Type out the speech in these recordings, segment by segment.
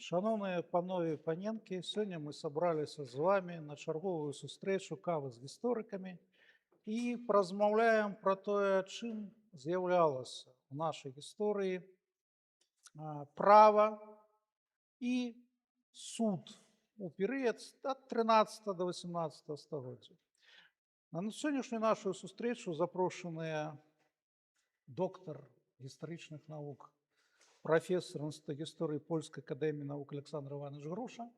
Шановні панове і паненки, сьогодні ми зібралися з вами на чергову зустрічу кави з істориками і порозмовляємо про те, чим з'являлося в нашій історії право і суд у період від 13 до 18 століття. На сьогоднішню нашу зустрічу запрошені доктор історичних наук, професор Інституту історії Польської академії наук Олександр Іванович Груша,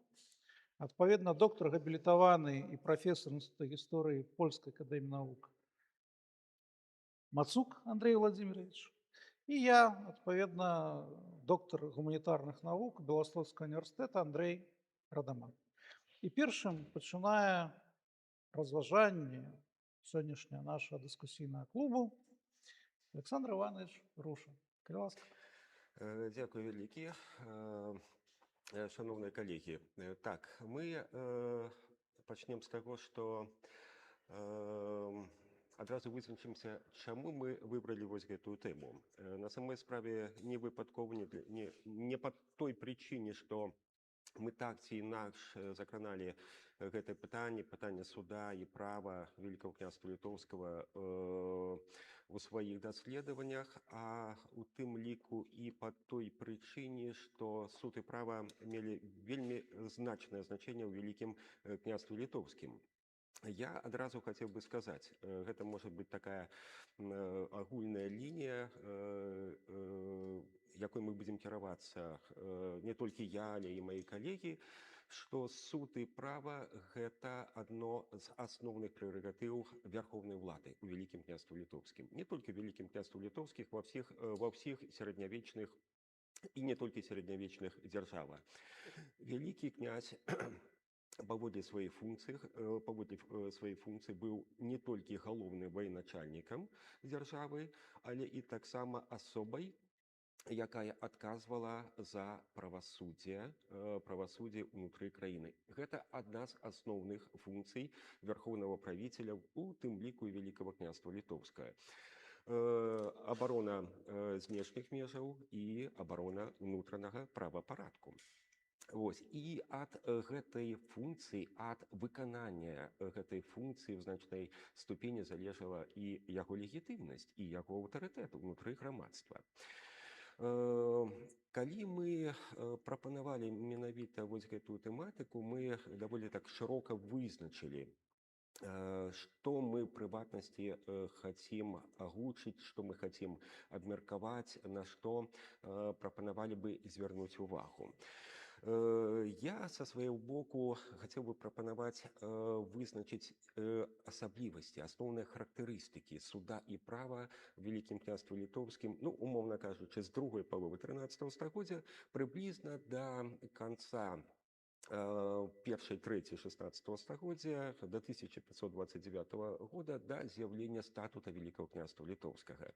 відповідно, доктор габілітований і професор Інституту історії Польської академії наук Мацук Андрій Володимирович, і я, відповідно, доктор гуманітарних наук Білославського університету Андрій Радаман. І першим починає розважання сьогоднішнього нашого дискусійного клубу Олександр Іванович Груша. Будь ласка. Дякую велике. Шановні колеги, так, ми почнемо з того, що одразу визначимося, чому ми вибрали ось цю тему. На самой справі не випадково, не по той причині, що мы так ці інакш закраналі гэта пытанне суда і права Великого княства Літоўскага у сваіх даследаваннях, а у тым ліку і по той прычыне, што суд і права мелі вельмі значнае значэнне ў Великім княстве Літоўскім. Я адразу хотел бы сказать, гэта может быть такая агульная линия, якой мы будем кіравацца не толькі я, але і мои коллеги, что суд и право гэта одно з асноўных прерогатыў вярхоўнай улады у Великім княстве Літоўскім. Не только в Великім княстве Літоўскіх, во всех сярэднявечных и не только сярэднявечных дзяржавах. Великий князь паводле сваёй функцыі быў не толькі галоўным военачальнікам дзяржавы, але і таксама асобай, якая адказвала за правасуддзе ўнутры краіны. Гэта адна з асноўных функцый вярхоўнага правіцеля, у тым ліку і Великого княства Літоўскага. Абарона знешніх межаў і абарона ўнутранага правапарадку. І ад гэтай функцыі, ад выканання гэтай функцыі ў значнай ступені залежала і яго легітымнасць, і яго аўтарытэт унутры грамадства. Калі мы прапанавалі менавіта вось гэтую тэматыку, мы даволі так шырока вызначылі, што мы ў прыватнасці хацім агучыць, што мы хацім абмеркаваць, на што прапанавалі бы звярнуць увагу. Я со свайго боку хацеў бы прапанаваць вызначыць асаблівасці, асноўныя характарыстыкі суда і права в Великім княстве Літоўскім, умоўна кажучы, з другой паловы 13 стагоддзя прыблізна да канца першай трэці 16 стагоддзя, до 1529 года, да з'яўлення статута Великого княства Літоўскага,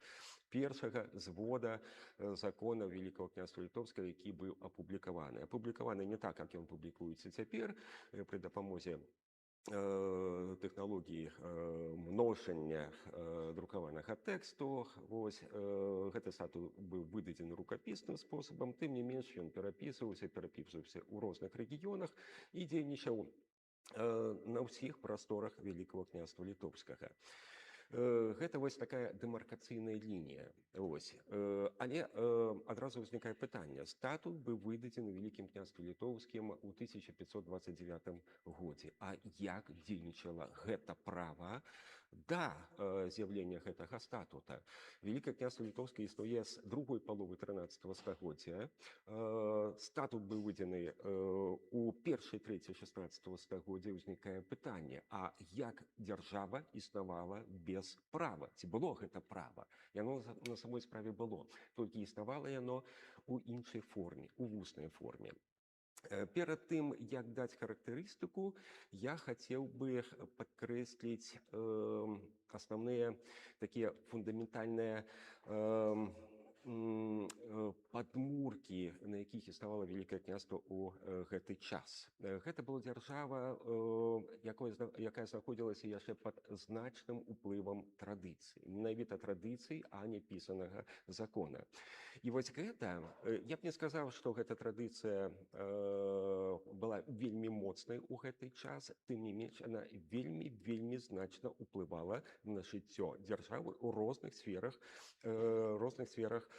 першага звода законаў Великого княства Літоўскага, які быў апублікаваны. Апублікаваны не так, як ён публікуецца цяпер, пры дапамозе тэхналогіі множання друкаванага тэксту. Гэты статут быў выдадзены рукапісным спосабам, тым не менш ён перапісваўся ў розных рэгіёнах і дзейнічаў на ўсіх прасторах Великого княства Літоўскага. Гэта вось такая дэмаркацыйная лінія. Але адразу ўзнікае пытанне. Статут быў выдадзены Великім княстве Літоўскім у 1529 годзе. А як дзейнічала гэта права да з'яўлення гэтага статута? Великое княство Літоўскае існуе з другой паловы 13 стагоддзя. Статут быў выдадзены у першай трэці 16 стагоддзя. Узнікае пытанне, а як дзяржава існавала без права? Ці было гэта права? Яно на самой справе было, толькі існавала яно у іншай форме, у вуснай форме. Перад тым, як даць характарыстыку, я хацеў бы падкрэсліць асноўныя такія фундаментальныя падмуркі, на якіх існавала вялікае княства ў гэты час. Гэта была дзяржава, якая знаходзілася яшчэ пад значным уплывам традыцый. Менавіта традыцый, а не пісанага закона. І вось гэта, я б не сказаў, што гэта традыцыя была вельмі моцнай у гэты час, тым не менш, яна вельмі значна ўплывала на жыццё дзяржавы ў розных сферах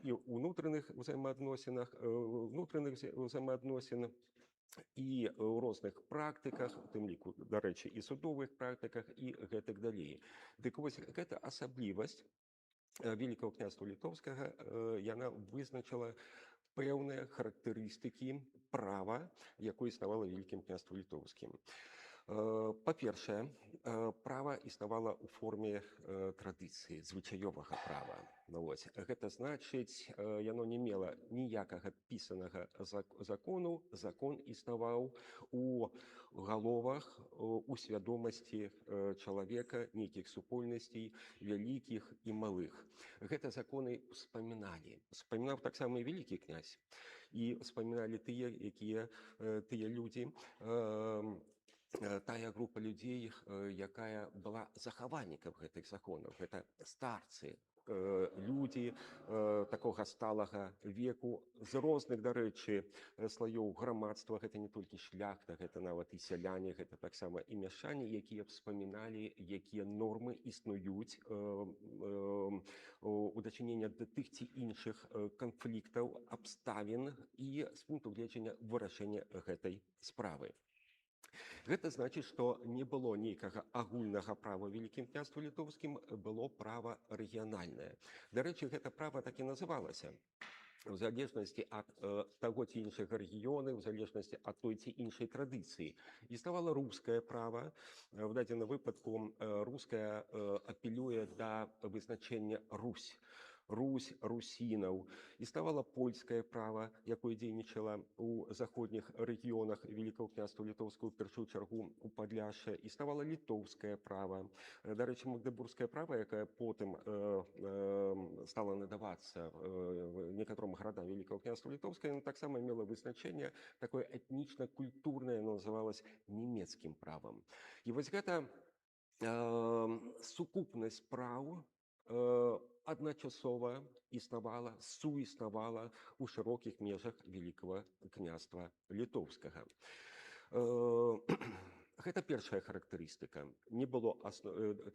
і ўнутраных узаемаадносінах, і ў розных практыках, у тым ліку, дарэчы, і судовых практыках, і гэтак далей. Дык вось гэта асаблівасць Вялікага княства Літоўскага, яна вызначыла пэўныя характарыстыкі права, якое існавала ў Вялікім княстве Літоўскім. Па-першае, права існавала ў форме традыцыі, звычаёвага права. Гэта значыць, яно не мела ніякага пісанага закону, закон існаваў у галовах, у свядомасці чалавека, нейкіх супольнасцей, вялікіх і малых. Гэта законы ўспаміналі. Успамінаў таксама і вялікі князь. І успаміналі тыя людзі, тая група людзей, якая была захавальнікам гэтых законаў. Гэта старцы, людзі такога сталага веку з розных, дарэчы, слаёў грамадства. Гэта не толькі шляхта, гэта нават і сяляне, гэта таксама і мяшчане, якія ўспаміналі, якія нормы існуюць у дачыненні да тых ці іншых канфліктаў, абставін і з пункту гледжання вырашэння гэтай справы. Гэта значыць, што не было нейкага агульнага права ў Вялікім княстве Літоўскім, было права рэгіянальнае. Дарэчы, гэта права так і называлася. В залежнасці ад таго ці іншага рэгіёна, в залежнасці ад той ці іншай традыцыі. Існавала рускае права. В дадзеным выпадку рускае апелюе да вызначэння Русь. Русь, русінаў. Існавала польскае права, якое дзейнічала ў заходніх рэгіёнах Вялікага княства Літоўскага, у першую чаргу у Падляшша. Існавала літоўскае права. Дарэчы, магдэбургскае права, якое потым стала надавацца некаторым гарадам Вялікага княства Літоўскага, яно таксама мела вызначэнне такое этнічна-культурнае, яно называлось нямецкім правам. І вось гэта сукупнасць праў адначасова існавала, суіснавала ў шырокіх межах Вялікага княства Літоўскага. Гэта першая характарыстыка. Не было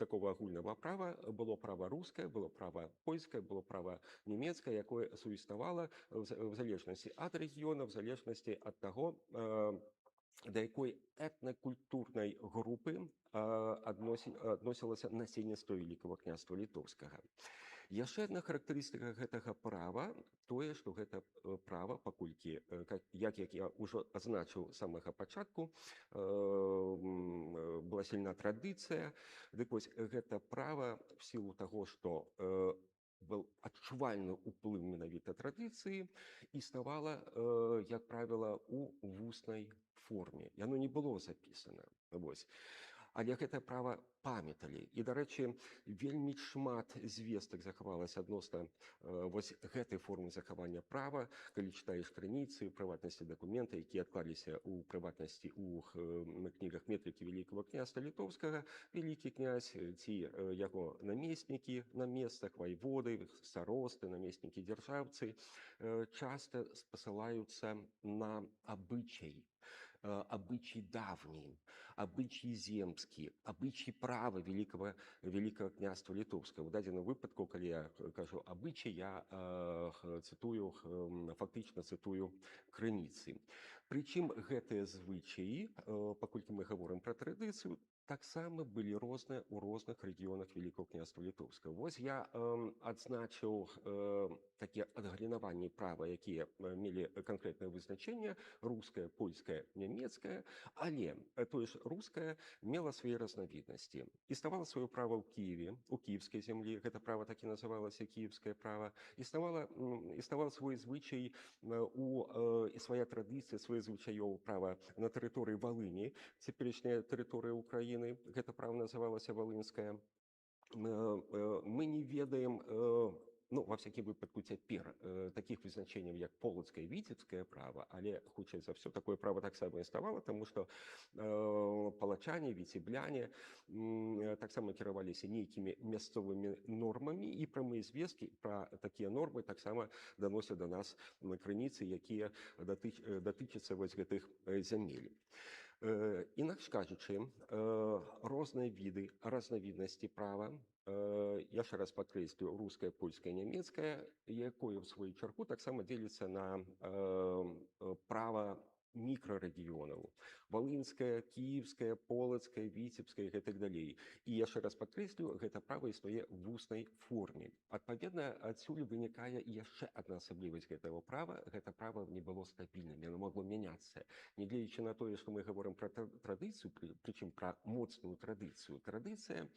такого агульнага права, было права рускае, было права польскае, было права нямецкае, якое суіснавала в залежнасці ад рэгіёна, в залежнасці ад таго, да якой этнакультурнай групы адносілася насельніцтва Вялікага княства Літоўскага. Яшчэ адна характарыстыка гэтага права тое, што гэта права, паколькі, як я ўжо азначыў з самага пачатку, была сильна традыцыя. Дык вось гэта права в сілу таго, што был адчувальны ўплыў менавіта традыцыі, існавала, як правіла, у вуснай форме. Яно не было запісана. Але гэта права памяталі. І, дарэчы, вельмі шмат звестак захавалася адносна вось гэтай формы захавання права, калі чытаеш крыніцы, прыватнасці дакументы, якія адклаліся ў прыватнасці ў кнігах метрыкі Вялікага княства Літоўскага. Вялікі князь ці яго намеснікі на месцах, вайводы, старосты, намеснікі дзяржаўцы часта спасылаюцца на абычай. Обычай давний, обычай земскі, обычай права Вялікага княства Літоўскага. В дадзеным выпадку, калі я кажу абычай, я фактычна цытую крыніцы. Прычым гэтыя звычаі, паколькі мы гаворым пра традыцыю, таксама былі розныя ў розных рэгіёнах Вялікага княства Літоўскага. Вось я адзначыў такія адгалінаванні права, якія мелі канкрэтнае вызначэнне: рускае, польскае, нямецкае. Але тое ж рускае мела свае разнавіднасці. Існавала сваё права ў Кіеве, у кіевскай зямлі. Гэта права так і называлася кіевскае права. Існаваў свой звычай і свая традыцыя, свае звычаёвае права на тэрыторыі Валыні, цяперашняя тэрыторыя Украіны. Гэта права называлася валынскае. Мы не ведаем ну, ва всякім выпадку цяпер такіх вызначэнняў як полацкае, віцебскае права, але хутчэй за ўсё такое права таксама існавала, таму што палачане, віцебляне таксама кіраваліся нейкімі мясцовымі нормамі, і прамыя звесткі пра такія нормы таксама даносяць да нас крыніцы, якія датычацца вось гэтых зямель. Інакш кажучы, розныя віды, разнавіднасці права, яшчэ раз падкрэслю, рускае, польскае, нямецкае, якое ў сваю чаргу таксама дзеліцца на права мікрарэгіёнаў: валынскае, кіеўскае, полацкае, віцебскае і так далей. І яшчэ раз падкрэслю, гэта права існуе ў вуснай форме. Адпаведна, адсюль вынікае яшчэ адна асаблівасць гэтага права: гэта права не было стабільным, яно магло мяняцца. Нягледзячы на тое, што мы гаворым пра традыцыю, прычым пра моцную традыцыю. Традыцыя,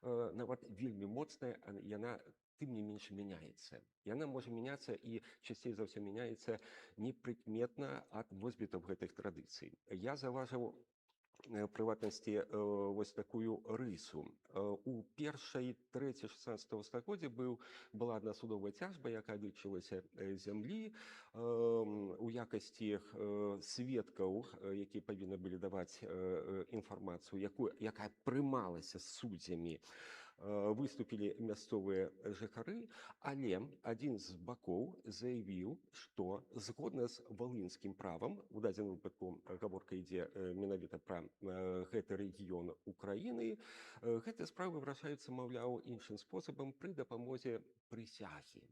нават вельмі моцная, яна тым не менш мяняецца. Яна можа мяняцца і часцей за ўсё мяняецца непрыкметна ад носьбітаў гэтых традыцый. Я заўважыў прыватнасці вось такую рысу. У першай трэці 16 стагоддзя была адна судовая цяжба, якая датычылася зямлі, у якасці сведкаў, якія павінны былі даваць інфармацыю, якая прымалася суддзямі, выступілі мясцовыя жыхары, але адзін з бакоў заявіў, што згодна з валынскім правам, у дадзеным выпадку гаворка ідзе менавіта пра гэты рэгіён Украіны, гэтыя справы вырашаюцца, маўляў, іншым спосабам пры дапамозе прысягі.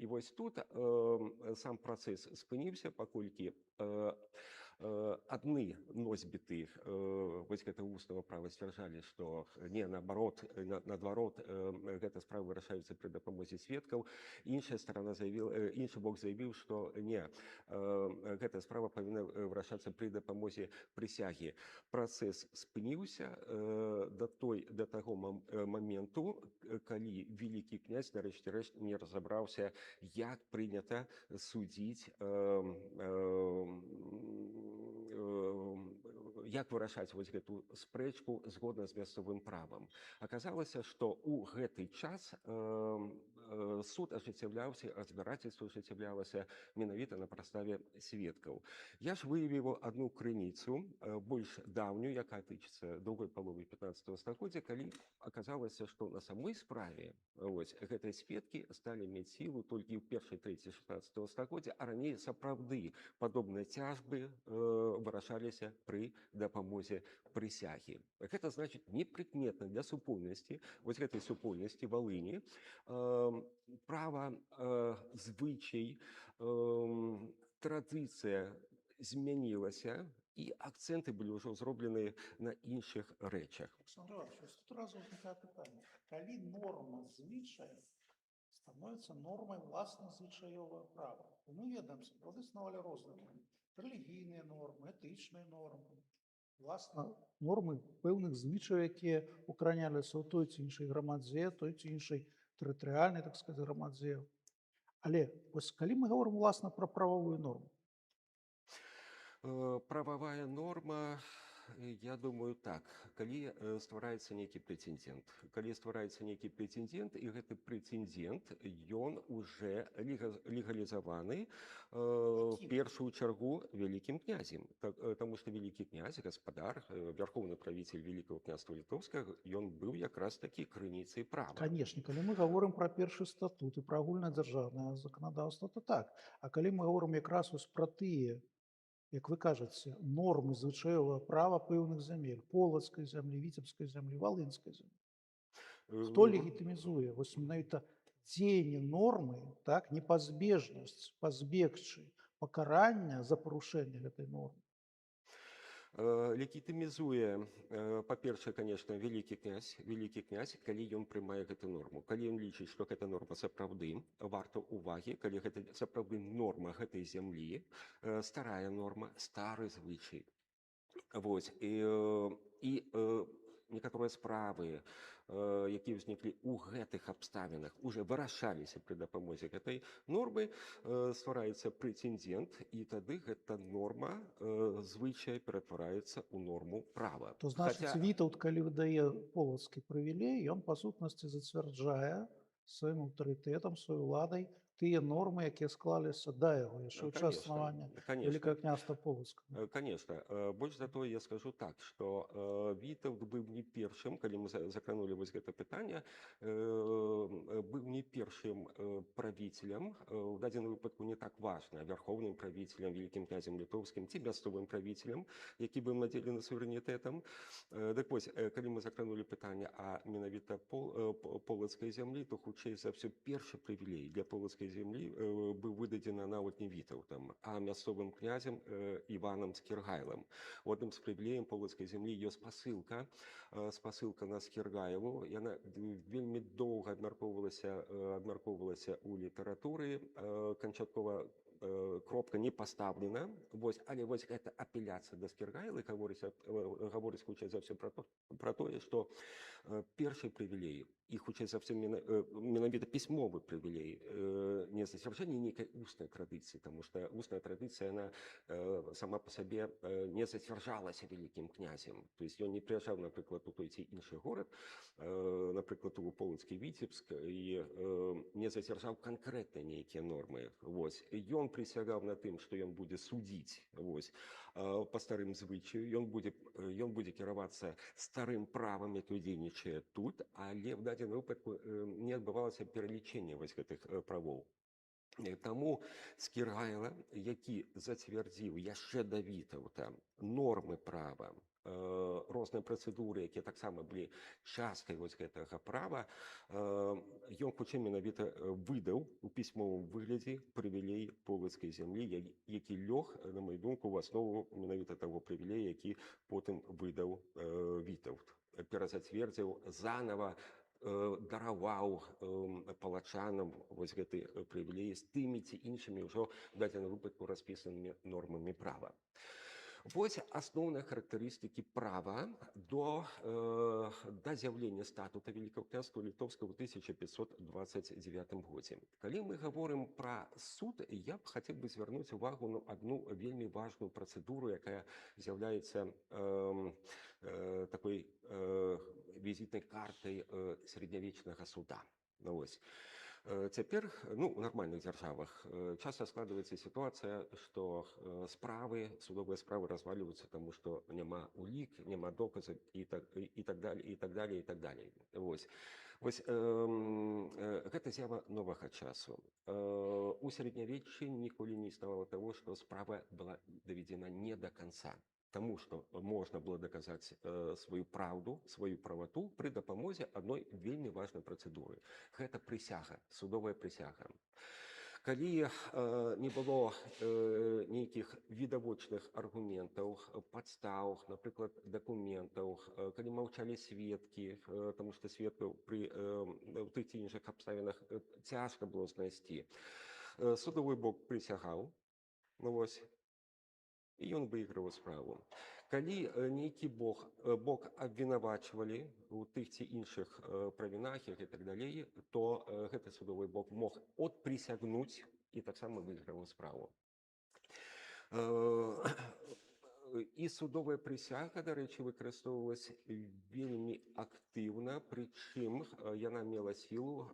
І вось тут сам працэс спыніўся, паколькі адны носьбіты вось гэтага вуснага права сцвярджалі, што не, наадварот, гэта справы вырашаюцца пры дапамозе сведкаў. Іншы бок заявіў, што не, гэтая справа павінна вырашацца пры дапамозе прысягі. Працэс спыніўся да таго моменту, калі вялікі князь нарэшце рэшт не разабраўся, як прынята судзіць, як вырашаць вось гэту спрэчку згодна з мясцовым правам. Аказалася, што ў гэты час суд ажыццяўляўся, разбірацельства ажыццяўлялася менавіта на падставе сведкаў. Я ж выявіў адну крыніцу, больш даўнюю, якая тычыцца другой паловы 15 стагоддзя, калі аказалася, што на самой справе гэтыя сведкі сталі мець сілу толькі ў першай трэці 16 стагоддзя, а раней сапраўды падобныя цяжбы вырашаліся пры дапамозе прысягі. Гэта значыць непрыкметна для супольнасці, вось гэтай супольнасці Валыні, права, звычай, традыцыя змянілася, і акцэнты былі ўжо зроблены на іншых рэчах. Александр Иванович, тут разу ўзнікае пытанне. Калі норма звычая становіцца нормай ўласна звычаёвае права, то мы ведаем, сапраўды існавалі розныя рэлігійныя нормы, этычныя нормы, власна, нормы пэўных звычаяў, якія укараняліся ў той ці іншай грамадзе, той ці іншай тэрытарыяльнай, так сказаць, грамадзе. Але вось калі мы гаворым уласна пра прававую норму, прававая норма, я думаю, так, калі ствараецца нейкі прэцэдэнт. Калі ствараецца нейкі прэцэдэнт, і гэты прэцэдэнт, ён уже легалізаваны в першую чаргу вялікім князем. Таму што вялікі князь, гаспадар, вярхоўны правіцель Великого княства Літоўскага, ён быў якраз такі крыніцай права. Канешне, калі мы гаворым пра першы статут і пра агульнадзяржаўнае заканадаўства, то так. А калі мы гаворым якраз пра тыя, як вы кажаце, нормы звычаёвага права пэўных зямель, полацкай зямлі, віцебскай зямлі, валынскай зямлі. Хто легітымізуе? Вось менавіта дзеянне нормы, так, непазбежнасць пазбегчы пакарання за парушэнне гэтай нормы. Легітымізуе, па-першае, конечно, вялікі князь, калі ён прымае гэту норму. Калі ён лічыць, што гэта норма сапраўды варта ўвагі, калі гэта сапраўды норма гэтай зямлі, старая норма, стары звычай. Вось. І некаторыя справы, якія ўзніклі ў гэтых абставінах, уже вырашаліся пры дапамозе гэтай нормы, ствараецца прэцэдэнт, і тады гэта норма звычай ператвараецца ў норму права. То значыць, Вітаўт, калі выдае полацкі прывілей, ён па сутнасці зацвярджае сваім аўтарытэтам, сваёй уладай тыя нормы, якія склаліся да яго яшчэ ў час Конечно, існавання конечно. Вялікага княства Полацкага. Конечно. Больш за тое я скажу так, што Вітаўт быў не першым, калі мы закранули вось гэта пытанне, быў не першым правіцелем, у дадзеным выпадку не так важна, вярхоўным правіцелем, вялікім князем літоўскім ці мясцовым правіцелем, які быў надзелены суверэнітэтам. Дык вось, калі мы закранули пытанне а менавіта полацкай зямлі, то хутчэй за ўсё першы прывілей для полацкай зямлі быў выдадзены нават не Вітаўтам, а мясцовым князем Іванам Скіргайлам. У адным з прывілеем полацкай зямлі ёсць спасылка на Скіргаеву. Яна вельмі доўга абмяркоўвалася ў літаратуры, канчаткова кропка не пастаўлена. Але вось гэта апеляцыя да Скіргайла гаворыць хутчэй за ўсё пра тое, што першы прывілей і хутчэй за ўсё менавіта пісьмовы прывілей не зацвярджэнне нейкай устнай традыцыі, таму што устная традыцыя яна сама па сабе не зацвярджалася вялікім князем. То есть ён не прыязджаў, напрыклад, у той ці іншы горад, напрыклад, у полацкі Віцебск, і не зацвярджаў канкрэтна нейкія нормы. Ён прысягаў на тым, што ён будзе судзіць па старым звычаю, ён будзе кіравацца старым правам, якое дзейнічае тут, але в дадзеным выпадку не адбывалася пералічэнне гэтых правоў. Таму Скіргайла, які зацвярдзіў яшчэ да Вітаўта нормы права, розныя працэдуры, якія таксама былі часткай гэтага права, ён хутчэй менавіта выдаў у пісьмовым выглядзе прывілей полацкай зямлі, які лёг, на маю думку, у аснову менавіта таго прывілея, які потым выдаў Вітаўт. Перазацвердзіў занава, дараваў палачанам гэты прывілей з тымі ці іншымі ўжо в дадзеным выпадку распісанымі нормамі права. Вось асноўныя характарыстыкі права да з'яўлення статута Вялікага княства Літоўскага ў 1529 годзе. Калі мы гаворым пра суд, я б хацеў бы звярнуць увагу на адну вельмі важную працэдуру, якая з'яўляецца такой візітнай картай сярэднявечнага суда. Цяпер у нармальных дзяржавах часта складваецца сітуацыя, што судовыя справы развальваюцца, таму што няма улік, няма доказаў і так далее. Гэта з'ява новага часу. У сярэднявеччы ніколі не існавала таго, што справа была даведзена не да канца. Таму што можна было даказаць сваю праўду, сваю правату пры дапамозе адной вельмі важнай працэдуры. Гэта прысяга, судовая прысяга. Калі не было нейкіх відавочных аргументаў, падстаў, напрыклад, дакументаў, калі маўчалі сведкі, таму што сведкаў пры тых ці іншых абставінах цяжка было знайсці, судовы бок прысягаў, і ён выйграў справу. Калі нейкі бок абвінавачвалі у тых ці іншых правінах і так далей, то гэты судовы бок мог адпрысягнуць і таксама выйграў справу. І судовая прысяга, дарэчы, выкарыстоўвалася вельмі актыўна, прычым яна мела сілу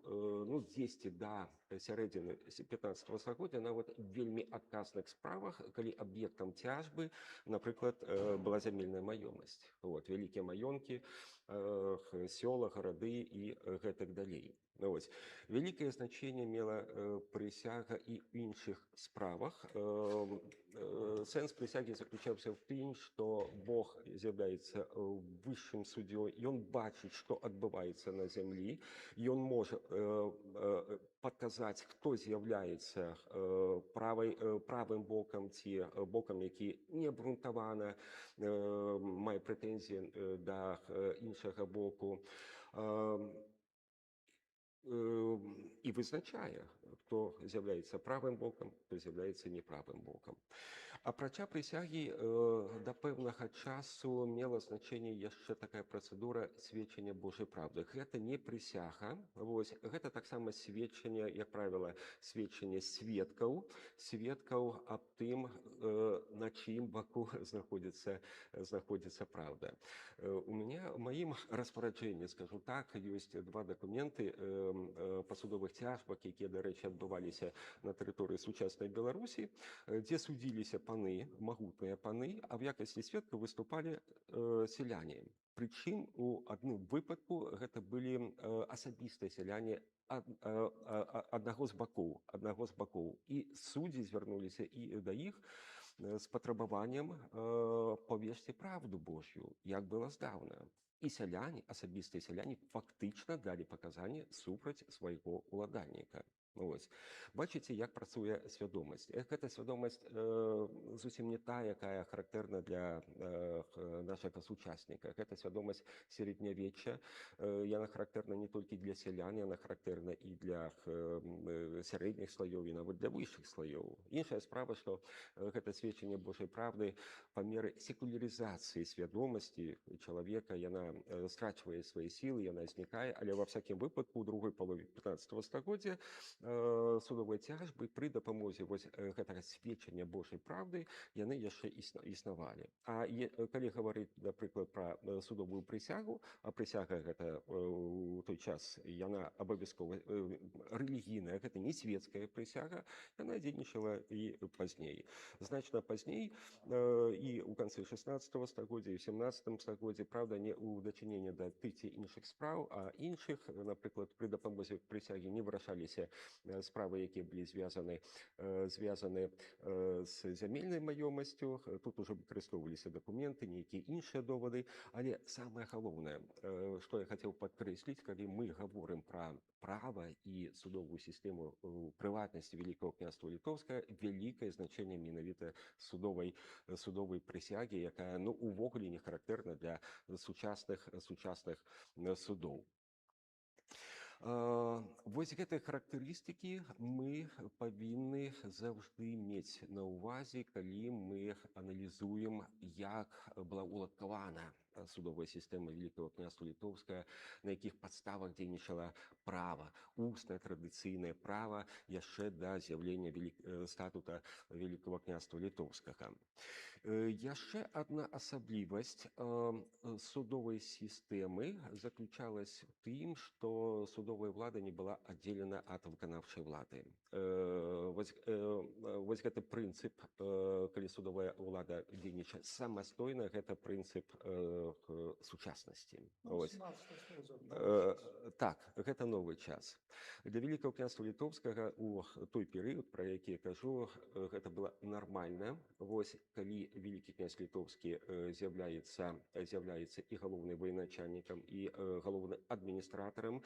дзесьці да сярэдзіны 15 стагоддзя нават вельмі адказных справах, калі аб'ектам цяжбы, напрыклад, была зямельная маёмасць. Вялікія маёнткі, сёла, гарады і гэтак далей. Вялікае значэнне мела прысяга і ў іншых справах. Сэнс прысягі заключаўся ў тым, што Бог з'яўляецца высшым суддзёй, ён бачыць, што адбываецца на зямлі, ён можа падказаць, хто з'яўляецца правым бокам ці бокам, які неабгрунтавана мае прэтэнзіі да іншага боку, і вызначае, хто з'яўляецца правым бокам, хто з'яўляецца неправым бокам. Апрача прысягі да пэўнага часу мела значэнне яшчэ такая працэдура сведчання Божай праўды. Гэта не прысяга, гэта таксама сведчанне, як правіла, сведчанне сведкаў аб тым, на чым баку знаходзіцца праўда. У мяне, у маім распараджэнні, скажу так, ёсць два дакументы, па судовых цяжбах, якія, дарэчы, адбываліся на тэрыторыі сучаснай Беларусі, дзе судзіліся паны, магутныя паны, а в якасці сведкаў выступалі селяне. Прычым у адным выпадку гэта былі асабістыя сяляне аднаго з бакоў. І суддзі звярнуліся і да іх з патрабаваннем павесці правду Божью, як было здаўна. І сяляне, асабістыя сяляне, фактычна далі паказанні супраць свайго ўладальніка. Ось. Бачыце, як працуе свядомасць. Гэта свядомасць зусім не тая, якая характэрна для нашага сучасніка. Гэта свядомасць сярэднявечча. Яна характэрна не толькі для сялян, яна характэрна і для сярэдніх слаёў, і нават для вышшых слаёў. Іншая справа, што гэта сведчанне Божай правды па меры секулярызацыі свядомасці чалавека, яна страчвае свае сілы, яна знікае, але ва всякім выпадку ў другой палове 15 стагоддзя судовыя цяжбы пры дапамозе гэтага сведчання Божай правды яны яшчэ існавалі. А калі гаварыць, напрыклад, пра судовую прысягу, а прысяга гэта ў той час яна абавязкова рэлігійная, гэта не светская прысяга, яна дзейнічала і пазней. Значна пазней і ў канцы 16 стагоддзя і 17 стагоддзі, правда, не ў дачыненні да тых ці іншых спраў, а іншых, напрыклад, пры дапамозе прысягі не вырашаліся справы, якія былі звязаны з зямельнай маёмасцю. Тут ужо выкарыстоўваліся дакументы, нейкія іншыя довады. Але самае галоўнае, што я хацеў падкрэсліць, калі мы гаворым пра права і судовую сістэму ў прыватнасці Вялікага княства Літоўскага, вялікае значэнне менавіта судовай прысягі, якая увогуле не характэрна для сучасных судоў. Вось гэтыя характарыстыкі мы павінны заўжды мець на ўвазе, калі мы аналізуем, як была ўладкавана судовая сістэма Вялікага княства Літоўскага, на якіх падставах дзейнічала права, устнае традыцыйнае права яшчэ да з'яўлення статута Вялікага княства Літоўскага. Яшчэ адна асаблівасць судовай сістэмы заключалась в тым, што судовая ўлада не была аддзелена ад выканаўчай улады. Вось гэты прынцып, калі судовая ўлада дзейнічае самастойна, гэта прынцып сучаснасці. Так, гэта новы час. Для Вялікага княства Літоўскага у той перыяд, пра які я кажу, гэта была нармальна. Вось калі Вялікі князь Літоўскі з'яўляецца і галоўным военачальнікам, і галоўным адміністратарам,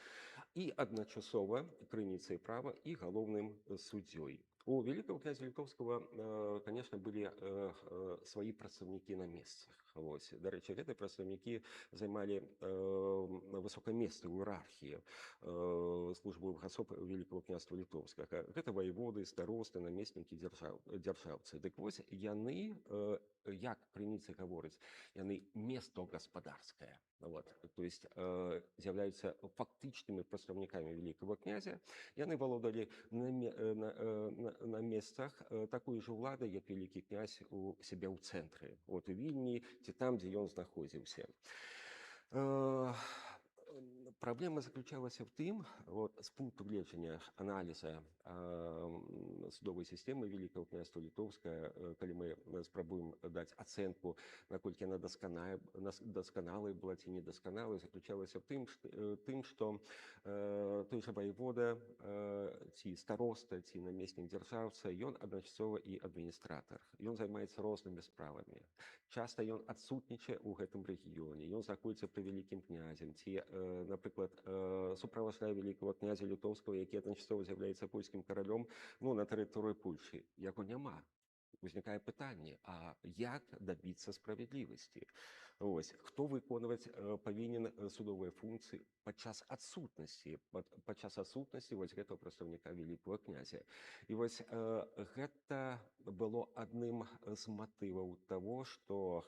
і адначасова крыніцай права і галоўным суддзёй. У Вялікага князя Літоўскага, конечно, былі свае прадстаўнікі на месцах. Дарэчы, гэтыя прадстаўнікі займалі высокае месца ў іерархіі службовых асоб Вялікага княства Літоўскага. Гэта ваеводы, старосты, намеснікі, дзяржаўцы. Дык вось яны, як крыніцы гавораць, яны место гаспадарскае. То есть з'яўляюцца фактычнымі прадстаўнікамі Вялікага князя. Яны валодалі на месцах такой же ўлады, як Вялікі князь у сябе ў цэнтры, у Вільні, ці там, дзе ён знаходзіўся. Праблема заключалася в тым, з пункту гледжання аналіза судовай сістэмы Вялікага княства Літоўскага, калі мы спрабуем даць ацэнку, наколькі яна дасканалай была ці недасканалай, заключалася в тым, што той жа ваевода, ці староста, ці намеснік дзяржаўца, ён адначасова і адміністратар. Ён займаецца рознымі справамі. Часта ён адсутнічае ў гэтым рэгіёне, ён знаходзіцца пры вялікім князем, ці, напрыклад, суправаджае Вялікага князя Літоўскага, які адначасова з'яўляецца польскім каралём, на тэрыторыі Польшы. Яго няма. Узнікае пытанне, а як дабіцца справядлівасці? Хто выконваць павінен судовыя функцыі падчас адсутнасці гэтага прадстаўніка Вялікага князя? І гэта было адным з матываў таго, што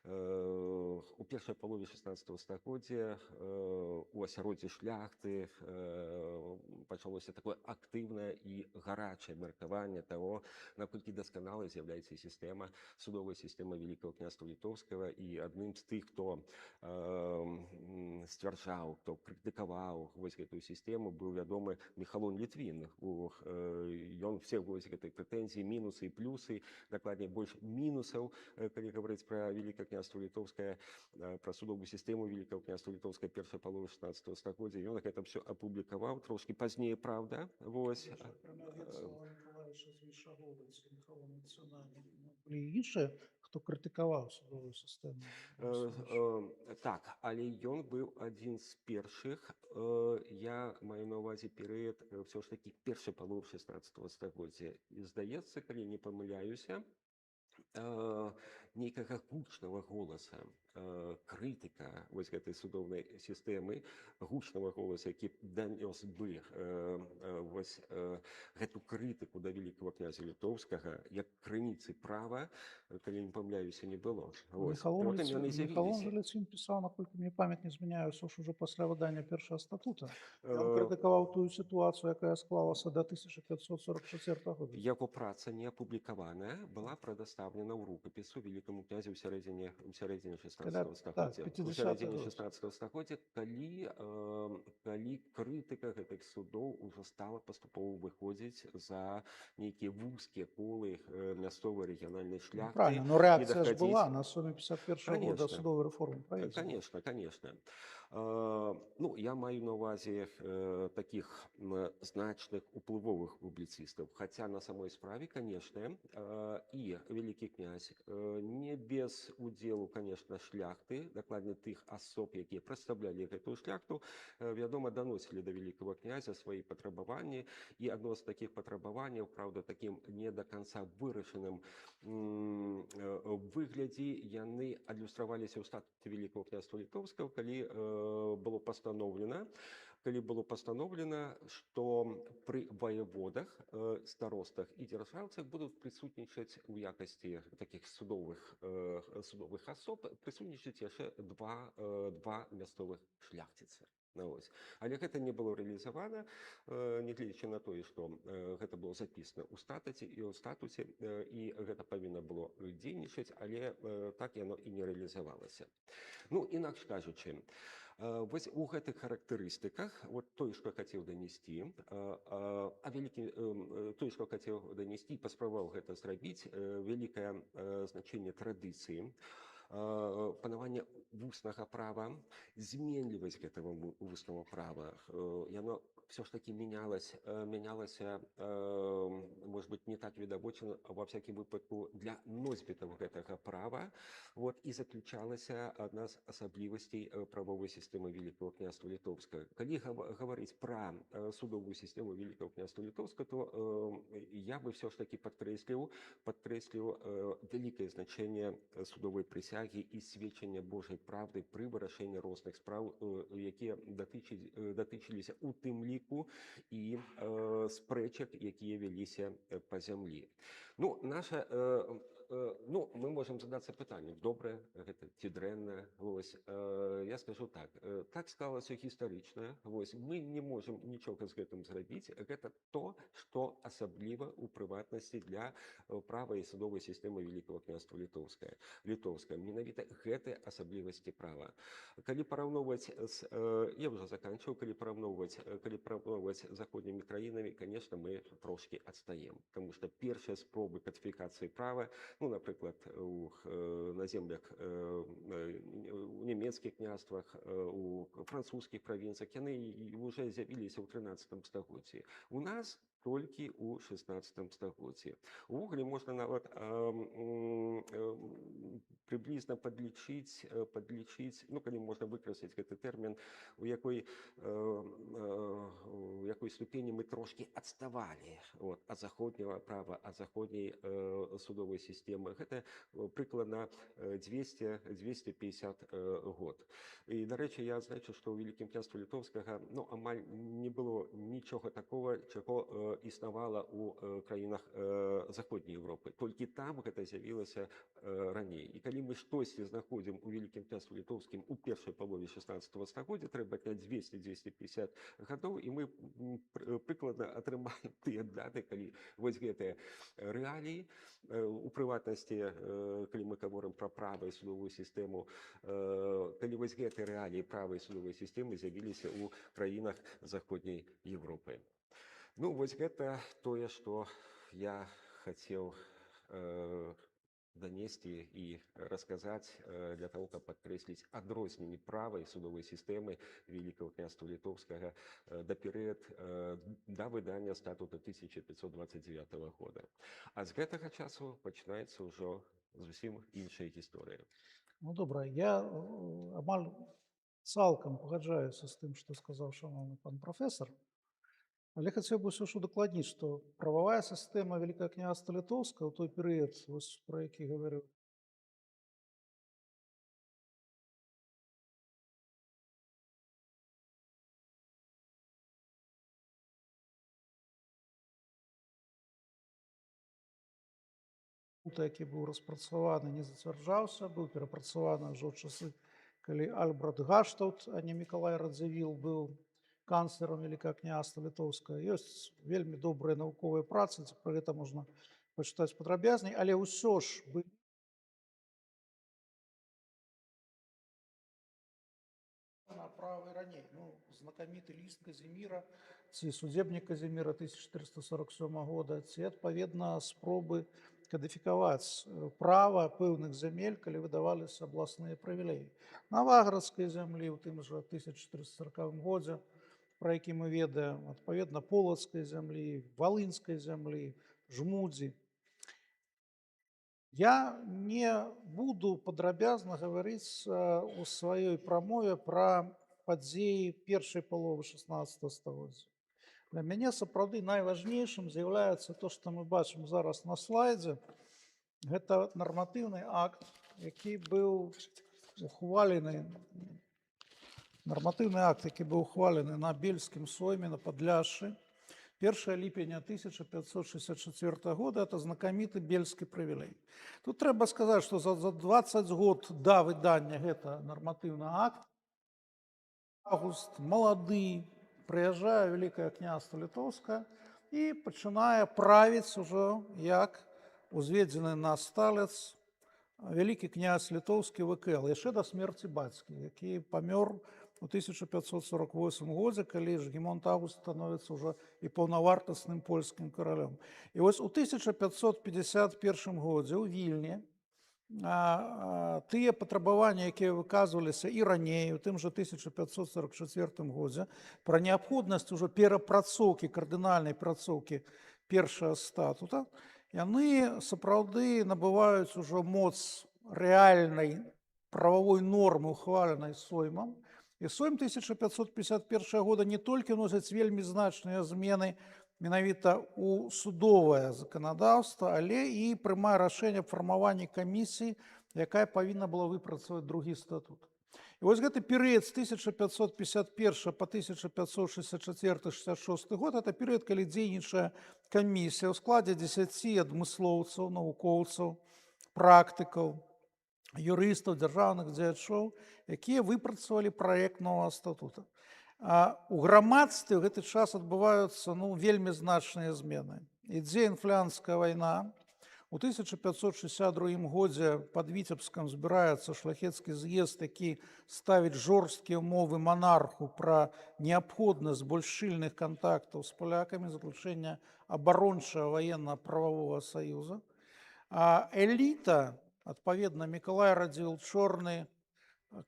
У першай палове 16 стагоддзя у асяроддзі шляхты пачалося такое актыўнае і гарачае меркаванне таго, наколькі дасканалай з'яўляецца сістэма, судовая сістэма Великого княства Літоўскага, і адным з тых, хто сцвярджаў, хто крытыкаваў вось гэтую сістэму, быў вядомы Міхалон Літвін. Ён все вось гэтай прэтэнзіі, мінусы і плюсы, дакладней больш мінусаў, калі гаварыць пра Великое княства Літоўскае, пра судовую сістэму Великого княства Літоўскага першай паловы 16 стагоддзя. Ён гэта все апублікаваў трошкі пазней, правда. Вось. Былі іншыя, хто крытыкаваў судовую сістэму. Так, але ён быў адзін з першых. Я маю на ўвазе перыяд все ж таки першай паловы 16 стагоддзя. І здаецца, калі не памыляюся, нейкага гучнага голаса, крытыка вось гэтай судоўнай сістэмы, гучнага голаса, які данёс бы вось гэту крытыку да Великого князя Літоўскага як крыніцы права, калі не памыляюся, не было. Міхалон Літвін пісаў, наколькі мне памяць не змяняе, ўжо пасля выдання першага статута. Ён крытыкаваў тую сітуацыю, якая склалася до 1544 года. Яго праца не апублікаваная, была прадастаўлена ў рукапісу великому князю ў сярэдзіне 16 стагоддзя. У сярэдзіне 16 стагоддзя, калі крытыка гэтых судоў ужо стала паступова выходзіць за нейкія вузкія колы мясцовай рэгіянальнай шляхты. Правильно, но рэакцыя ж была на сумме 51 года судовой реформы. Конечно. Ну, я маю на ўвазе таких значных уплывовых публіцыстаў, хаця на самой справе, конечно, і великий князь не без удзелу, конечно, шляхты, дакладней тых асоб, якія прадстаўлялі гэтую шляхту, вядома, даносілі до великого князя свае патрабаванні, і адно з такіх патрабаванняў, правда, такім не до конца вырашаным выглядзе, яны адлюстраваліся ў статуце Великого княства Літоўскага, калі было пастановлена, што пры воеводах, старостах і дзяржаўцах будуць прысутнічаць у якасці такіх судовых асоб, прысутнічаць яшчэ два мясцовых шляхціцы. Але гэта не было рэалізавана, нягледзячы на тое, што гэта было запісана ў статуце, і гэта павінна было дзейнічаць, але так яно і не рэалізавалася. Ну, інакш кажучы, вось у гэтых характарыстыках тое, што хацеў данесці, паспрабаваў гэта зрабіць, вялікае значэнне традыцыі, панаванне вуснага права, зменлівасць гэтага вуснага права, яно все ж таки менялася, может быть, не так відавочна, во всякім выпадку для носьбітаў гэтага права, і заключалася адна з асаблівасцей правовой сістэмы Великого княства Літоўскага. Калі гаварыць пра судовую сістэму Великого княства Літоўскага, то я бы все ж таки падкрэсліў вялікае значэнне судовой прысягі і сведчання Божай правды пры вырашэнні розных спраў, якія датычыліся у тым ліку і спрэчак, якія вяліся па зямлі. Мы можам задацца пытаннем, добра гэта ці дрэнна. Я скажу так, так склалася гістарычна, мы не можам нічога з гэтым зрабіць. Гэта то, што асабліва ў прыватнасці для права і судовай сістэмы Великого княства Літоўскага. Менавіта гэтыя асаблівасці права. Калі параўноўваць я ўжо заканчиваю, калі параўноўваць з заходнімі краінамі, конечно, мы трошки адстаем, потому что першыя спробы кодифікацыі права, напрыклад, на землях у нямецкіх княствах, у французскіх правінцыях, яны уже з'явіліся ў 13 стагоддзі. У нас толькі ў 16 стагоддзі. Увогуле можна нават прыблізна падлічыць, калі можна выкарыстаць гэты тэрмін, у якой ступені мы трошки адставалі ад заходняга права, ад заходняй судовой сістэмы. Гэта прыкладна 200-250 год. І, дарэчы, я адзначу, што ў Великім княстве Літоўскага амаль не было нічога такого, чаго існавала ў краінах заходняй Европы. Толькі там гэта з'явілася раней. І калі мы штосьці знаходзім у Вялікім княстве літоўскім у першай палове 16 стагоддзя, трэба адняць 200-250 гадоў, і мы прыкладна атрымаем тыя даты, калі вось гэтыя рэаліі, у прыватнасці, калі мы гаворым пра права і судовую сістэму, калі вось гэтыя рэаліі права і судовай сістэмы з'явіліся ў краінах заходняй Европы. Ну, вось гэта тое, што я хацеў донесці і расказаць для того, каб падкрэсліць адрозненні права і судовай сістэмы Великого княства Літоўскага да выдання статута 1529 года. А з гэтага часу пачынаецца ўжо зусім іншая гісторыя. Ну, добра, я амаль цалкам пагаджаюся з тым, што сказаў шановны пан прафесар. Але хацеў бы ўсё ж удакладніць, што прававая сістэма Великага княства Літоўскага ў той перыяд, вось, пра які гаварыў які быў распрацаваны, не зацвярджаўся, быў перапрацаваны ўжо ў часы, калі Альбрат Гаштаўт, а не Мікалай Радзівіл, быў канцлерам Великага княства Літоўскага. Ёсць вельмі добрыя навуковыя працы, пра гэта можна пачытаць падрабязней, але ўсё ж правы раней. Ну, знакаміты ліст Казіміра ці судебнік Казіміра 1447 года, ці адпаведна спробы кадыфікаваць права пэўных зямель, калі выдаваліся абласныя прывілеі. Наваградскай зямлі ў тым жа 1440 годзе, пра які мы ведаем, адпаведна полацкай зямлі, валынскай зямлі, жмудзі. Я не буду падрабязна гаварыць у сваёй прамове пра падзеі першай паловы 16 стагоддзя. Для мяне сапраўды найважнейшым з'яўляецца то, што мы бачым зараз на слайдзе. Гэта нарматыўны акт, які быў ухвалены, на Бельскім сойме на Падляшшы 1 ліпеня 1564 года. Это знакаміты бельскі прывілей. Тут трэба сказаць, што за 20 год да выдання гэта нарматыўны акт Август малады прыязджае ў Великае княства Літоўскае і пачынае правіць ужо як узведзены на сталец вялікі князь літоўскі ВКЛ, яшчэ да смерці бацькі, які памёр у 1548 годзе, калі Жгемонт Август становіцца ўжо і паўнавартасным польскім каралём. І вось у 1551 годзе ў Вільні тыя патрабаванні, якія выказваліся і раней, у тым жа 1544 годзе, пра неабходнасць ужо перапрацоўкі, кардынальнай працоўкі першага статута, яны сапраўды набываюць ужо моц рэальнай прававой нормы, ухваленай соймам. І сойм 1551 года не толькі носіць вельмі значныя змены менавіта ў судовае заканадаўства, але і прымае рашэнне аб фармаванні камісіі, якая павінна была выпрацаваць другі статут. І вось гэты перыяд з 1551 па 1564-66 год, это перыяд, калі дзейнічае камісія ў складзе 10 адмыслоўцаў, навукоўцаў, практыкаў, юрыстаў, дзяржаўных дзеячоў, якія выпрацавалі праект новага статута. У грамадстве ў гэты час адбываюцца вельмі значныя змены. Ідзе інфлянская вайна. У 1562 годзе пад Віцебскам збіраецца шляхецкі з'езд, які ставіць жорсткія ўмовы манарху пра неабходнасць больш шчыльных кантактаў з палякамі, заключэння абарончага ваенна-прававога саюза. А эліта, адпаведна, Мікалай Радзівіл Чорны,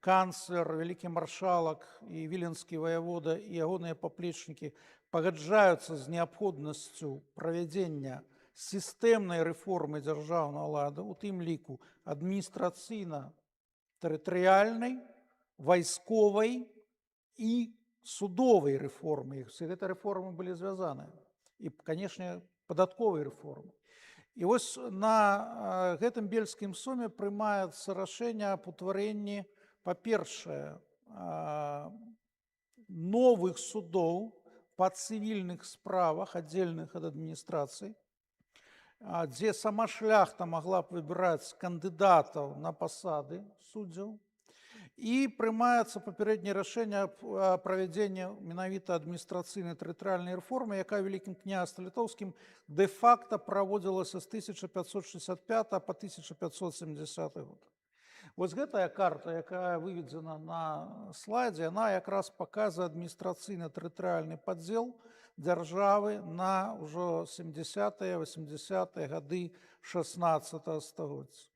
канцлер, вялікі маршалак і віленскі ваявода і ягоныя паплечнікі пагаджаюцца з неабходнасцю правядзення сістэмнай рэформы дзяржаўнага ладу, у тым ліку адміністрацыйна-тэрытарыяльнай, вайсковай і судовай рэформы. Все гэтыя рэформы былі звязаныя. І, канешне, падатковай рэформы. І вось на гэтым бельскім сойме прымаецца рашэнне аб утварэнні, па-першае, новых судоў по цивільных справах, отдельных ад адміністрацыі, дзе сама шляхта магла б выбіраць кандыдатаў на пасады суддзяў, і прымаецца папярэдняе рашэнне аб правядзенні менавіта адміністрацыйнай тэрытарыяльнай рэформы, якая ў Вялікім княстве Літоўскім дэ-факта праводзілася з 1565 па 1570 год. Вось гэтая карта, якая выведзена на слайдзе, яна якраз паказвае адміністрацыйна-тэрытарыяльны падзел дзяржавы на ўжо 70-е, 80-е гады 16 стагоддзя.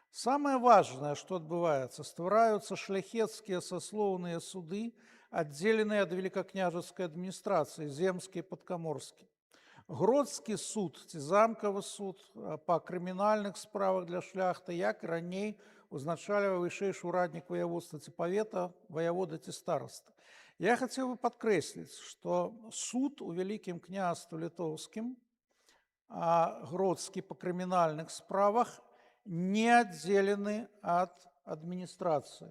Самае важнае, што адбываецца, ствараюцца шляхецкія саслоўныя суды, аддзеленыя ад велікакняжацкай адміністрацыі, земскі і падкаморскі. Гродскі суд ці замкавы суд па крымінальных справах для шляхты, як і раней, узначальвае вышэйшы ўраднік ваяводства ці павета, ваявода ці стараста. Я хацеў бы падкрэсліць, што суд у Вялікім княстве Літоўскім, гродскі па крымінальных справах, не аддзелены ад адміністрацыі.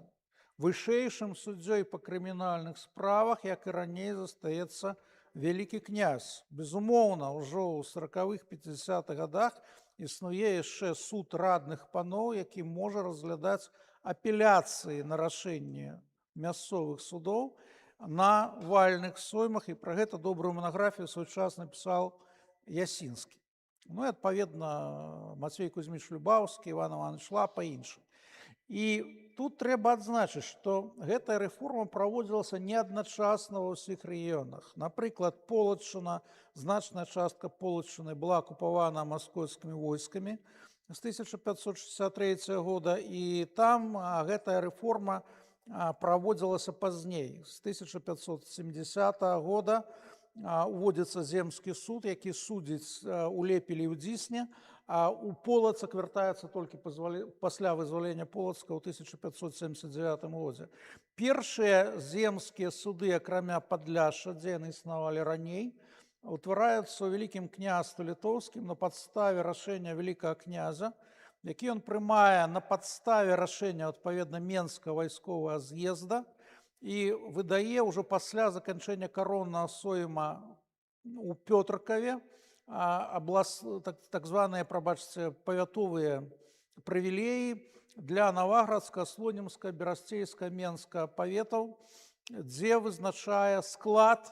Вышэйшым суддзёй па крымінальных справах, як і раней, застаецца Вялікі князь. Безумоўна, ўжо ў 40-х, 50-х годах існуе яшчэ суд радных паноў, які можа разглядаць апеляцыі на рашэнні мясцовых судоў на вальных соймах, і пра гэта добрую манаграфію свой час напісаў Ясінскі. Ну і, адпаведна, Мацвей Кузьміч Любаўскі, Іван Іванович Лапа і іншыя. І тут трэба адзначыць, што гэтая рэформа праводзілася не адначасна ва ўсіх рэгіёнах. Напрыклад, Полацчына, значная частка Полацчыны была акупавана маскоўскімі войскамі з 1563 года, і там гэтая рэформа праводзілася пазней. З 1570 года уводзіцца земскі суд, які судзіць у Лепелі і ў Дзісне, а у Полацак вяртаецца толькі пасля вызвалення Полацка ў 1579 годзе. Першыя земскія суды, акрамя Падляшша, дзе яны існавалі раней, утвараюцца ў Вялікім княстве Літоўскім на падставе рашэння Вялікага князя, які ён прымае на падставе рашэння, адпаведна, Менскага вайсковага з'езда, і выдае ўжо пасля заканчэння кароннага сойма у Пётркаве так званыя, прабачце, павятовыя прывілеі для Наваградска, Слонімска, Берасцейска, Менска паветаў, дзе вызначае склад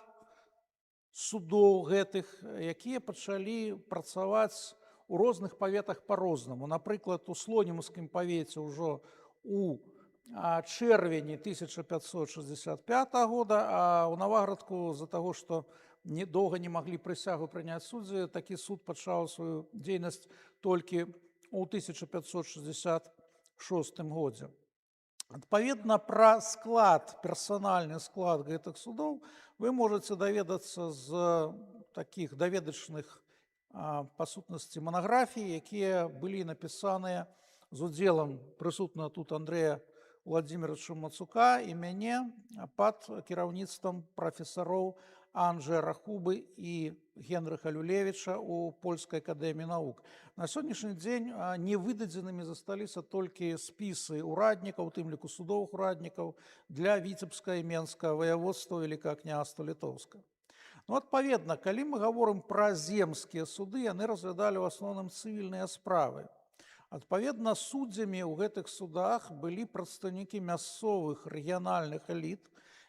судоў гэтых, якія пачалі працаваць у розных паветах па-рознаму. Напрыклад, у Слонімскім павеце ўжо у чэрвені 1565 года, а ў Наваградку з-за таго, што доўга не маглі прысягу прыняць суддзі, такі суд пачаў сваю дзейнасць толькі ў 1566 годзе. Адпаведна, пра склад, персанальны склад гэтых судоў вы можаце даведацца з такіх даведачных па сутнасці манаграфій, якія былі напісаныя з удзелам прысутнага тут Андрэя Владимировича Мацука і мяне пад кіраўніцтвам прафесароў Анджэя Рахубы і Генрыха Люлевіча ў Польскай акадэміі навук. На сённяшні дзень невыдадзенымі засталіся толькі спісы ўраднікаў, у тым ліку судовых ураднікаў, для Віцебскага і Менскага ваяводства Вялікага княства Літоўскага. Ну, адпаведна, калі мы гаворым пра земскія суды, яны разглядалі ў асноўным цывільныя справы. Адпаведна, суддзямі ў гэтых судах былі прадстаўнікі мясцовых рэгіянальных эліт,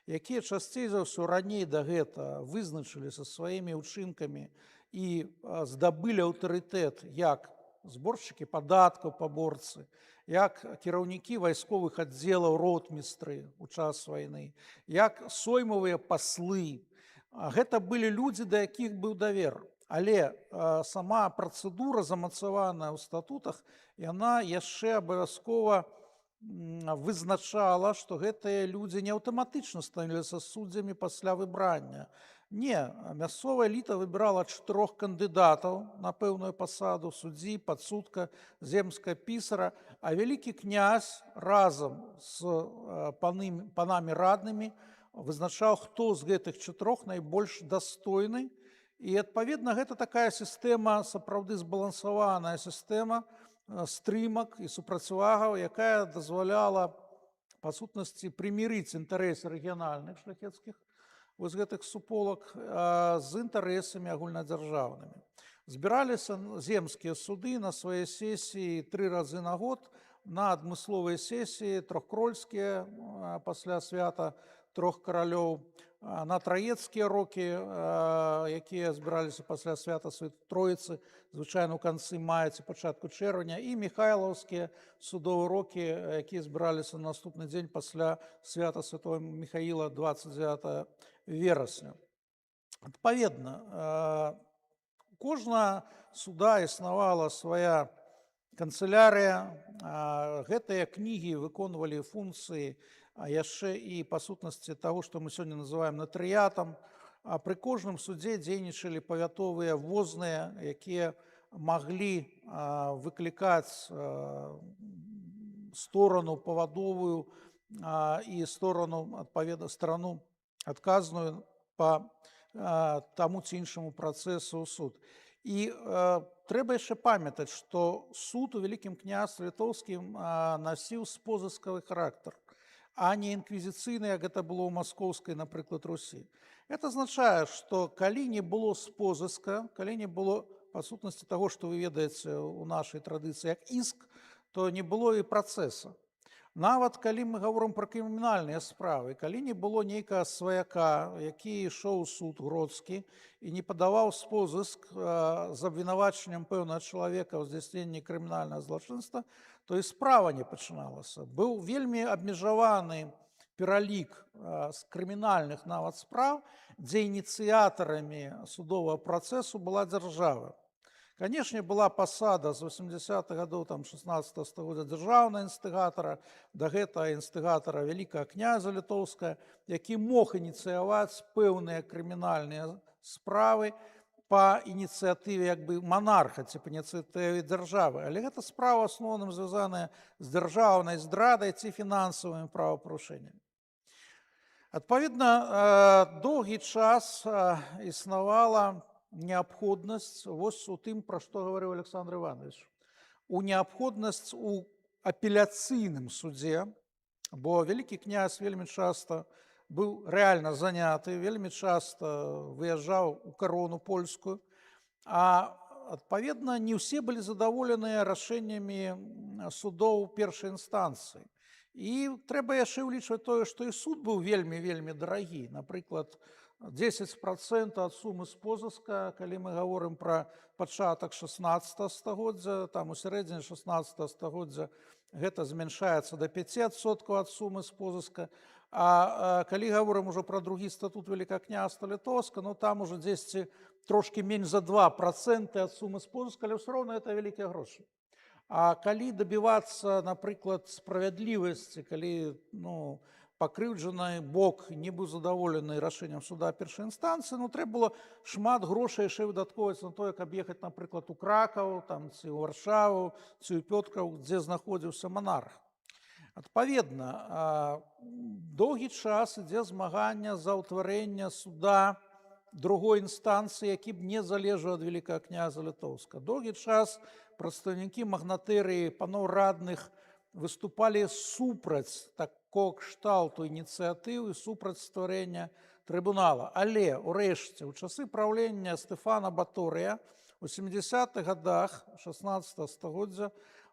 якія часцей за ўсё раней да гэта вызначыліся сваімі ўчынкамі і здабылі аўтарытэт як зборшчыкі падаткаў, паборцы, як кіраўнікі вайсковых аддзелаў, ротмістры ў час вайны, як соймавыя паслы. Гэта былі людзі, да якіх быў давер. Але сама працэдура, замацаваная ў статутах, яна яшчэ абавязкова вызначала, што гэтыя людзі не аўтаматычна станавіліся суддзямі пасля выбрання. Не, мясцовая эліта выбірала 4 кандыдатаў на пэўную пасаду суддзі, падсудка, земскага пісара, а Вялікі князь разам з панамі раднымі вызначаў, хто з гэтых 4 найбольш дастойны. І, адпаведна, гэта такая сістэма, сапраўды збалансаваная сістэма стрымак і супрацьвагаў, якая дазваляла, па сутнасці, прымірыць інтарэсы рэгіянальных шляхецкіх вось гэтых суполак з інтарэсамі агульнадзяржаўнымі. Збіраліся земскія суды на свае сесіі 3 разы на год, на адмысловыя сесіі трохкрольскія пасля свята трох каралёў, на траецкія рокі, якія збіраліся пасля свята Троіцы, звычайна ў канцы мая ці пачатку чэрвеня, і міхайлаўскія судовыя рокі, якія збіраліся на наступны дзень пасля свята Святого Михаіла 29 верасня. Адпаведна, кожная суда існавала свая канцылярыя, гэтыя кнігі выконвалі функцыі яшчэ і па сутнасці таго, што мы сёння называем натрыятам. Пры кожным судзе дзейнічалі павятовыя возныя, якія маглі выклікаць сторону павадовую і сторону, адпаведна, страну адказную па таму ці іншаму працэсу ў суд. І трэба яшчэ памятаць, што суд у Вялікім княстве Літоўскім насіў спозыскавы характар, а не інквізіцыйны, як гэта было ў маскоўскай, напрыклад, Русі. Гэта азначае, што калі не было спозыска, калі не было, па сутнасці таго, што вы ведаеце ў нашай традыцыі як іск, то не было і працэса. Нават калі мы гаворым пра крымінальныя справы, калі не было нейкага сваяка, які ішоў у суд гродскі і не падаваў спозыск з абвінавачаннем пэўнага чалавека ў здзяйсненні крымінальнага злачынства, то і справа не пачыналася. Быў вельмі абмежаваны пералік з крымінальных нават справ, дзе ініцыятарамі судовага працэсу была дзяржава. Канешне, была пасада з 80-х гадоў 16 стагоддзя дзяржаўнага інстыгатара, да гэтага інстыгатара вялікага князя літоўскага, які мог ініцыяваць пэўныя крымінальныя справы па ініцыятыве як бы манарха ці па ініцыятыве дзяржавы. Але гэта справа ў асноўным звязаная з дзяржаўнай здрадай ці фінансавымі правапарушэннямі. Адпаведна, доўгі час існавала неабходнасць вось у тым, пра што гаварыў Александр Іванович, у неабходнасць у апеляцыйным судзе, бо вялікі князь вельмі часта быў рэальна заняты, вельмі часта выязджаў у карону польскую, а адпаведна не ўсе былі задаволеныя рашэннямі судоў першай інстанцыі. І трэба яшчэ ўлічваць тое, што і суд быў вельмі дарагі. Напрыклад, 10% ад сумы спозыска, калі мы гаворым пра пачатак 16 стагоддзя, там у сярэдзіне 16 стагоддзя гэта змяншаецца да 5% ад сумы спозыска, а калі гаворым ужо пра другі статут Вялікага княства Літоўска, ну там ужо дзесьці трошкі менш за 2% ад сумы спозыска, але ўсё роўна гэта вялікія грошы. А калі дабівацца, напрыклад, справядлівасці, калі пакрыўджаны бок не быў задаволены рашэннем суда першай інстанцыі, трэба было шмат грошай яшчэ выдаткоўваць на тое, каб ехаць, напрыклад, у Кракаў, ці ў Варшаву, ці ў Пётркаў, дзе знаходзіўся манарх. Адпаведна, доўгі час ідзе змаганне за ўтварэнне суда другой інстанцыі, які б не залежаў ад Вялікага князя Літоўска. Доўгі час прадстаўнікі магнатэрыі паноў радных выступалі супраць такога кшталту ініцыятывы, супраць стварэння трыбунала. Але, урэшце, у часы праўлення Стэфана Баторыя у 70-х гадах 16 стагоддзя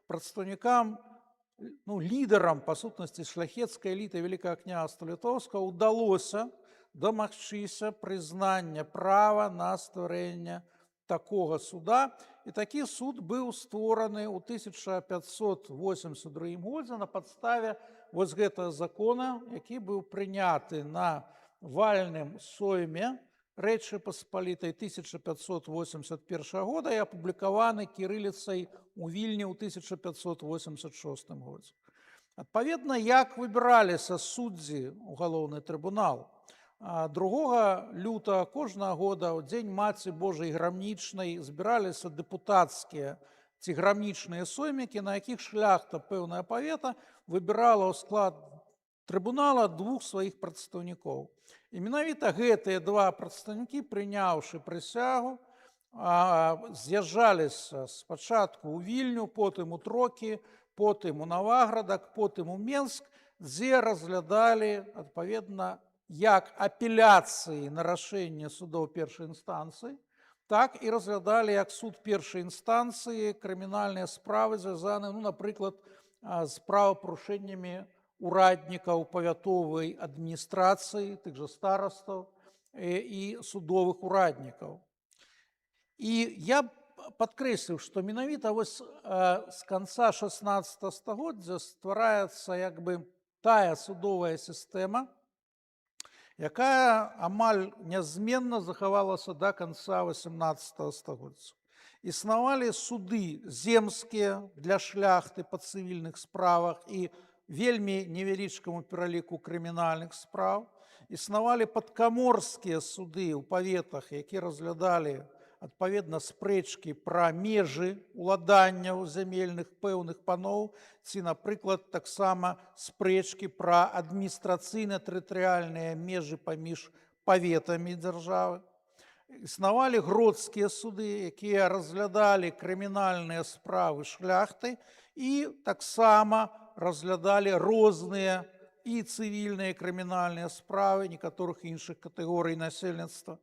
прадстаўнікам, лідарам, па сутнасці, шляхецкай эліты Вялікага княства Літоўска ўдалося дамагчыся прызнання права на стварэнне такога суда. І такі суд быў створаны ў 1582 годзе на падставе вось гэтага закона, які быў прыняты на вальным сойме Рэчы Паспалітай 1581 года і апублікаваны кірыліцай у Вільні ў 1586 годзе. Адпаведна, як выбіраліся суддзі ў галоўны трыбунал? 2 лютага кожнага года ў дзень Маці Божай грамнічнай збіраліся дэпутацкія ці грамнічныя соймікі, на якіх шляхта пэўная павета выбірала ў склад трыбунала 2 сваіх прадстаўнікоў. І менавіта гэтыя 2 прадстаўнікі, прыняўшы прысягу, з'язджаліся спачатку ў Вільню, потым у Трокі, потым у Наваградак, потым у Менск, дзе разглядалі, адпаведна, як апеляцыі на рашэнне судоў першай інстанцыі, так і разглядалі як суд першай інстанцыі крымінальныя справы, звязаныя, напрыклад, з правапарушэннямі ураднікаў павятовай адміністрацыі, тых жа старастаў і судовых ураднікаў. І я падкрэсліў, што менавіта вось з канца 16 стагоддзя ствараецца як бы тая судовая сістэма, якая амаль нязменна захавалася да канца 18 стагоддзя. Існавалі суды земскія для шляхты па цывільных справах і вельмі невялічкаму пераліку крымінальных справ. Існавалі падкаморскія суды ў паветах, якія разглядалі адпаведна спрэчкі пра межы уладанняў зямельных пэўных паноў ці, напрыклад, таксама спрэчкі пра адміністрацыйна-тэрытарыяльныя межы паміж паветамі дзяржавы. Існавалі гродскія суды, якія разглядалі крымінальныя справы шляхты і таксама разглядалі розныя і цывільныя і крымінальныя справы некаторых іншых катэгорый насельніцтва.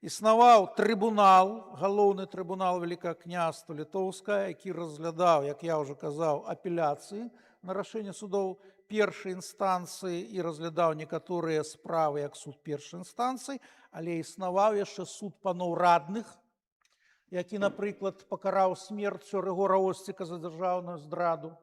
Існаваў трыбунал, галоўны трыбунал Вялікага княства Літоўскага, які разглядаў, як я ўжо казаў, апеляцыі на рашэнне судоў першай інстанцыі і разглядаў некаторыя справы як суд першай інстанцыі, але існаваў яшчэ суд паноў радных, які, напрыклад, пакараў смерцю Рыгора Осціка за дзяржаўную здраду.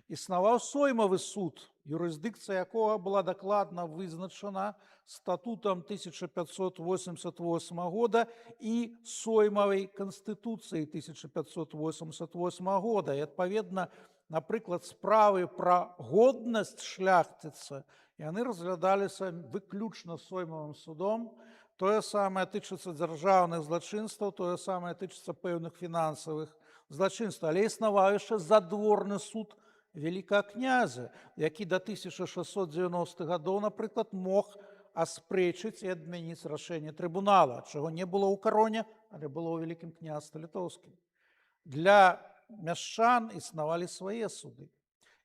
Існаваў соймавы суд, юрысдыкцыя якога была дакладна вызначана статутам 1588 года і соймавай канстытуцыі 1588 года. І, адпаведна, напрыклад, справы пра годнасць шляхціца, яны разглядаліся выключна соймавым судом. Тое самае тычыцца дзяржаўных злачынстваў, тое самае тычыцца пэўных фінансавых злачынстваў. Але існаваў яшчэ задворны суд Вялікага князя, які да 1690-х гадоў, напрыклад, мог аспрэчыць і адмяніць рашэнне трыбунала, чаго не было ў кароне, але было ў Вялікім княстве Літоўскім. Для мяшчан існавалі свае суды.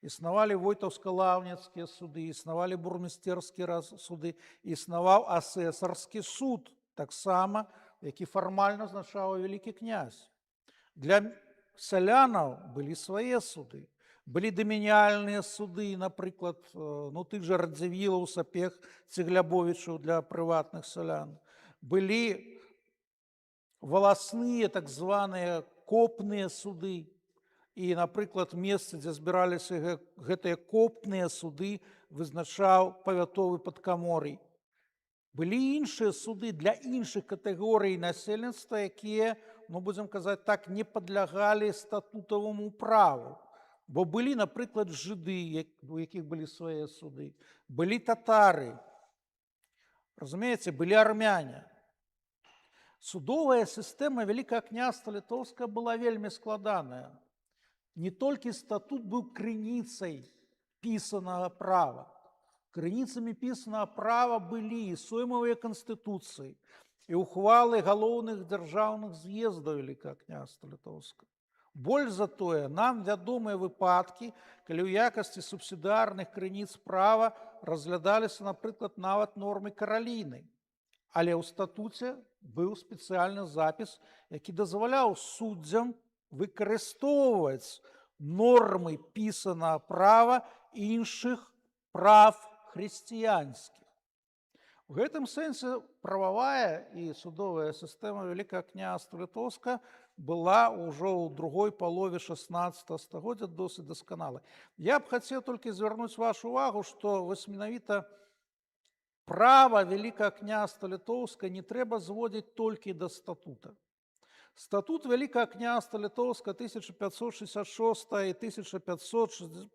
Існавалі войтаўска-лаўніцкія суды, існавалі бурмістэрскія суды, існаваў асэсарскі суд, таксама, які фармальна азначаў Вялікі князь. Для сялянаў былі свае суды. Былі дамініальныя суды, напрыклад, тых жа Радзівілаў, Сапег, Цеглябовічаў для прыватных сялян. Былі валасныя, так званыя копныя суды. І, напрыклад, месцы, дзе збіраліся гэтыя копныя суды, вызначаў павятовы падкамор'й. Былі іншыя суды для іншых катэгорый насельніцтва, якія, будзем казаць так, не падлягалі статутаваму праву. Бо былі, напрыклад, жыды, у якіх былі свае суды, былі татары, разумееце, былі армяне. Судовая сістэма Вялікага княства Літоўскага была вельмі складаная. Не толькі статут быў крыніцай пісанага права. Крыніцамі пісанага права былі і соймавыя канстытуцыі, і ухвалы галоўных дзяржаўных з'ездаў Вялікага княства Літоўскага. Больш за тое, нам вядомыя выпадкі, калі ў якасці субсідыарных крыніц права разглядаліся, напрыклад, нават нормы караліны. Але ў статуце быў спецыяльны запіс, які дазваляў суддзям выкарыстоўваць нормы пісанага права іншых прав хрысціянскіх. У гэтым сэнсе прававая і судовая сістэма Вялікага княства Літоўскага была ўжо ў другой палове 16 стагоддзя досыць дасканалай. Я б хацеў толькі звярнуць вашу увагу, што вось менавіта права Вялікага княства Літоўскага не трэба зводзіць толькі да статута. Статут Вялікага княства Літоўскага 1566 і 1588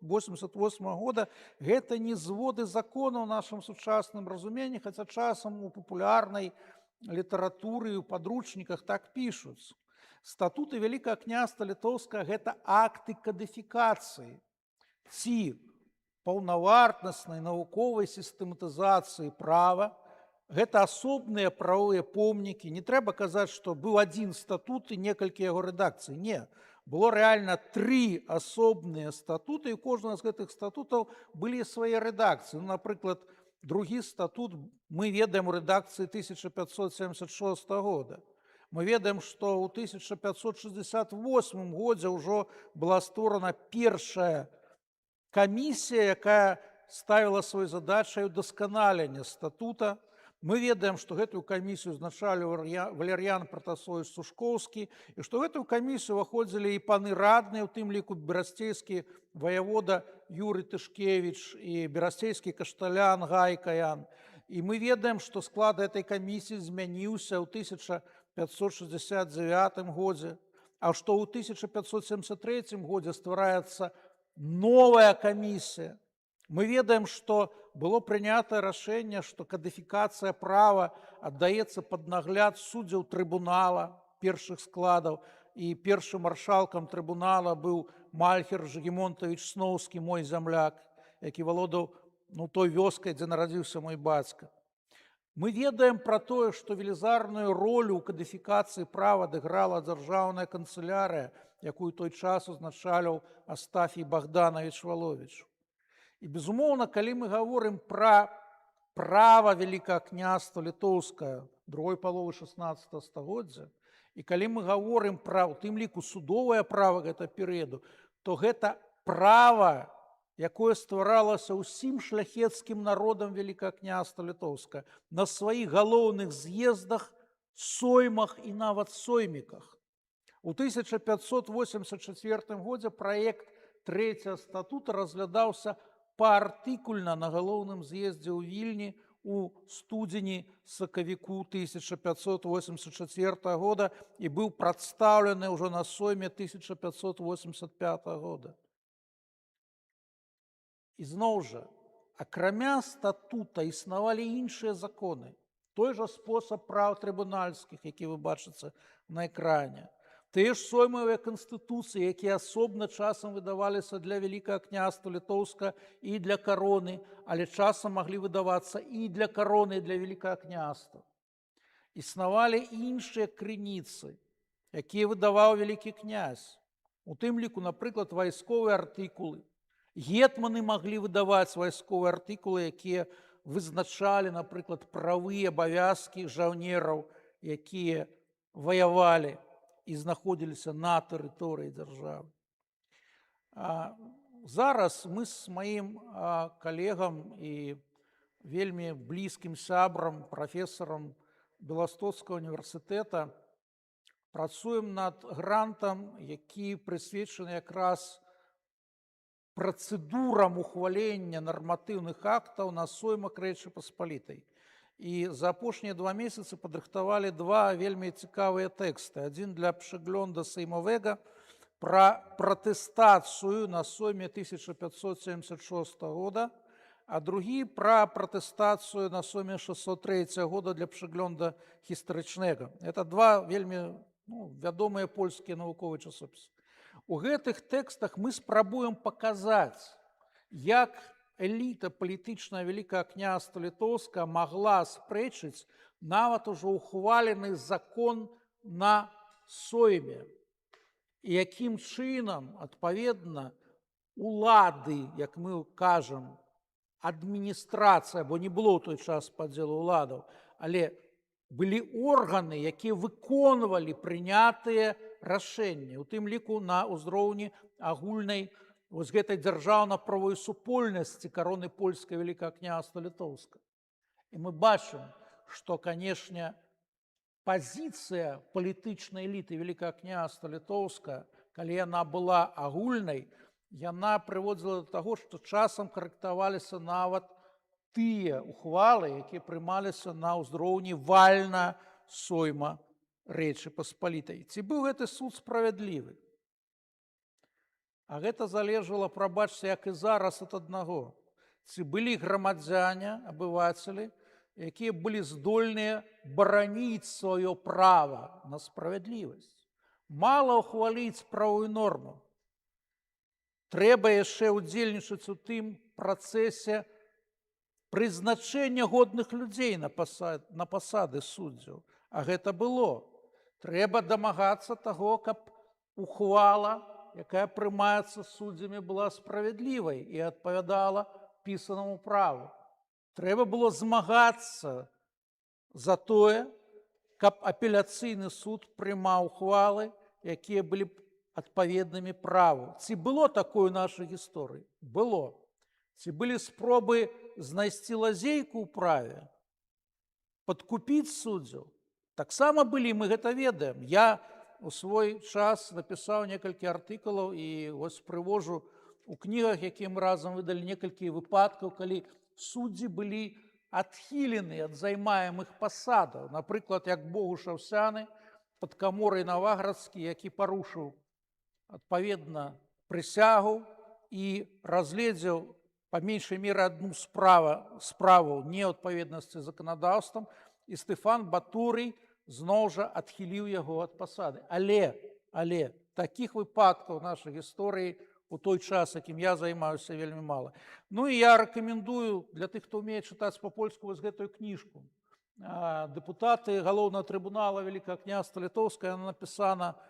года гэта не зводы законаў у нашым сучасным разуменні, хаця часам у папулярнай літаратуры і ў падручніках так пішуць. Статуты Вялікага княства Літоўскага гэта акты кадыфікацыі ці паўнавартаснай навуковай сістэматызацыі права. Гэта асобныя правовыя помнікі. Не трэба казаць, што быў адзін статут і некалькі яго рэдакцый. Не. Было рэальна 3 асобныя статуты, і у кожнага з гэтых статутаў былі свае рэдакцыі. Напрыклад, Другі статут мы ведаем у рэдакцыі 1576 года. Мы ведаем, што ў 1568 годзе ўжо была створана першая камісія, якая ставіла сваёй задачай удасканалення статута. Мы ведаем, што гэтую камісію узначаліў Валер'ян Пратасовіч Сушкоўскі, і што ў гэтую камісію ўваходзілі і паны радныя, у тым ліку берасцейскі ваявода Юрый Тышкевіч і берасцейскі кашталян Гайкаян. І мы ведаем, што склад гэтай камісіі змяніўся ў 1569 годзе, а што ў 1573 годзе ствараецца новая камісія. Мы ведаем, што было прынятае рашэнне, што кадыфікацыя права аддаецца пад нагляд суддзяў трыбунала першых складаў, і першым маршалкам трыбунала быў Мальхер Жагімонтавіч Сноўскі, мой зямляк, які валодаў той вёскай, дзе нарадзіўся мой бацька. Мы ведаем пра тое, што велізарную ролю ў кадыфікацыі права адыграла дзяржаўная канцылярыя, якую той час узначаліў Астафій Богданович Валовіч. І, безумоўна, калі мы гаворым пра права Вялікага княства Літоўскага другой паловы 16 стагоддзя, і калі мы гаворым пра, у тым ліку, судовае права гэтага перыяду, то гэта права, якое стваралася ўсім шляхецкім народам Вялікага княства Літоўскага на сваіх галоўных з'ездах, соймах і нават сойміках. У 1584 годзе праект трэцяга статута разглядаўся паартыкульна на галоўным з'ездзе ў Вільні у студзені-сакавіку 1584 года і быў прадстаўлены ўжо на сойме 1585 года. І зноў жа, акрамя статута існавалі іншыя законы. Той жа спосаб праў трыбунальскіх, які вы бачыце на экране. Тыя ж соймавыя канстытуцыі, якія асобна часам выдаваліся для Вялікага княства Літоўскага і для кароны, але часам маглі выдавацца і для кароны, і для Вялікага княства. Існавалі іншыя крыніцы, якія выдаваў вялікі князь. У тым ліку, напрыклад, вайсковыя артыкулы. Гетманы маглі выдаваць вайсковыя артыкулы, якія вызначалі, напрыклад, правы і абавязкі жаўнераў, якія ваявалі і знаходзіліся на тэрыторыі дзяржавы. Зараз мы з маім калегам і вельмі блізкім сябрам, прафесарам Беластоцкага універсітэта працуем над грантам, які прысвечаны якраз працэдурам ухвалення нарматыўных актаў на соймах Рэчы Паспалітай. І за апошнія 2 месяцы падрыхтавалі 2 вельмі цікавыя тэксты. Адзін для Пшэглёнда Сеймавега пра пратэстацыю на сойме 1576 года, а другі пра пратэстацыю на сойме 603 года для Пшэглёнда Гістарычнага. Это 2 вельмі вядомыя польскія навуковыя часопісы. У гэтых тэкстах мы спрабуем паказаць, як эліта палітычная Вялікага княства Літоўскага магла спрэчыць нават ужо ухвалены закон на сойме. І якім чынам, адпаведна, улады, як мы кажам, адміністрацыя, бо не было ў той час падзелу ўладаў, але былі органы, якія выконвалі прынятыя рашэнні, у тым ліку на ўзроўні агульнай вось гэтай дзяржаўна-правовой супольнасці кароны польскай Вялікага княства Літоўскага. І мы бачым, што, канешне, пазіцыя палітычнай эліты Вялікага княства Літоўскага, калі яна была агульнай, яна прыводзіла да таго, што часам карэктаваліся нават тыя ухвалы, якія прымаліся на ўзроўні вальна сойма Рэчы Паспалітай. Ці быў гэты суд справядлівы? А гэта залежала, прабачце, як і зараз ад аднаго. Ці былі грамадзяне, абывацелі, якія былі здольныя бараніць сваё права на справядлівасць. Мала ўхваліць правую норму. Трэба яшчэ ўдзельнічаць у тым працэсе прызначэння годных людзей на пасады суддзяў. А гэта было. Трэба дамагацца таго, каб ухвала, якая прымаецца суддзямі, была справядлівай і адпавядала пісанаму праву. Трэба было змагацца за тое, каб апеляцыйны суд прымаў ухвалы, якія былі б адпаведнымі праву. Ці было такое ў нашай гісторыі? Было. Ці былі спробы знайсці лазейку ў праве, падкупіць суддзяў? Таксама былі, мы гэта ведаем. Я у свой час напісаў некалькі артыкулаў і вось прывожу у кнігах, якія мы разам выдалі, некалькі выпадкаў, калі суддзі былі адхілены ад займаемых пасадаў. Напрыклад, як Богуш Аўсяны, падкаморай Наваградскі, які парушыў адпаведна прысягу і разгледзеў па меншай меры адну справу неадпаведнасці заканадаўствам, і Стэфан Батурый зноў жа адхіліў яго ад пасады. Але такіх выпадкаў у нашай гісторыі у той час, якім я займаюся, вельмі мала. Ну і я рэкамендую для тых, хто ўмее чытаць па-польску, вось гэтую кніжку. Дэпутаты галоўнага трыбунала Вялікага княства Літоўскага, яна напісана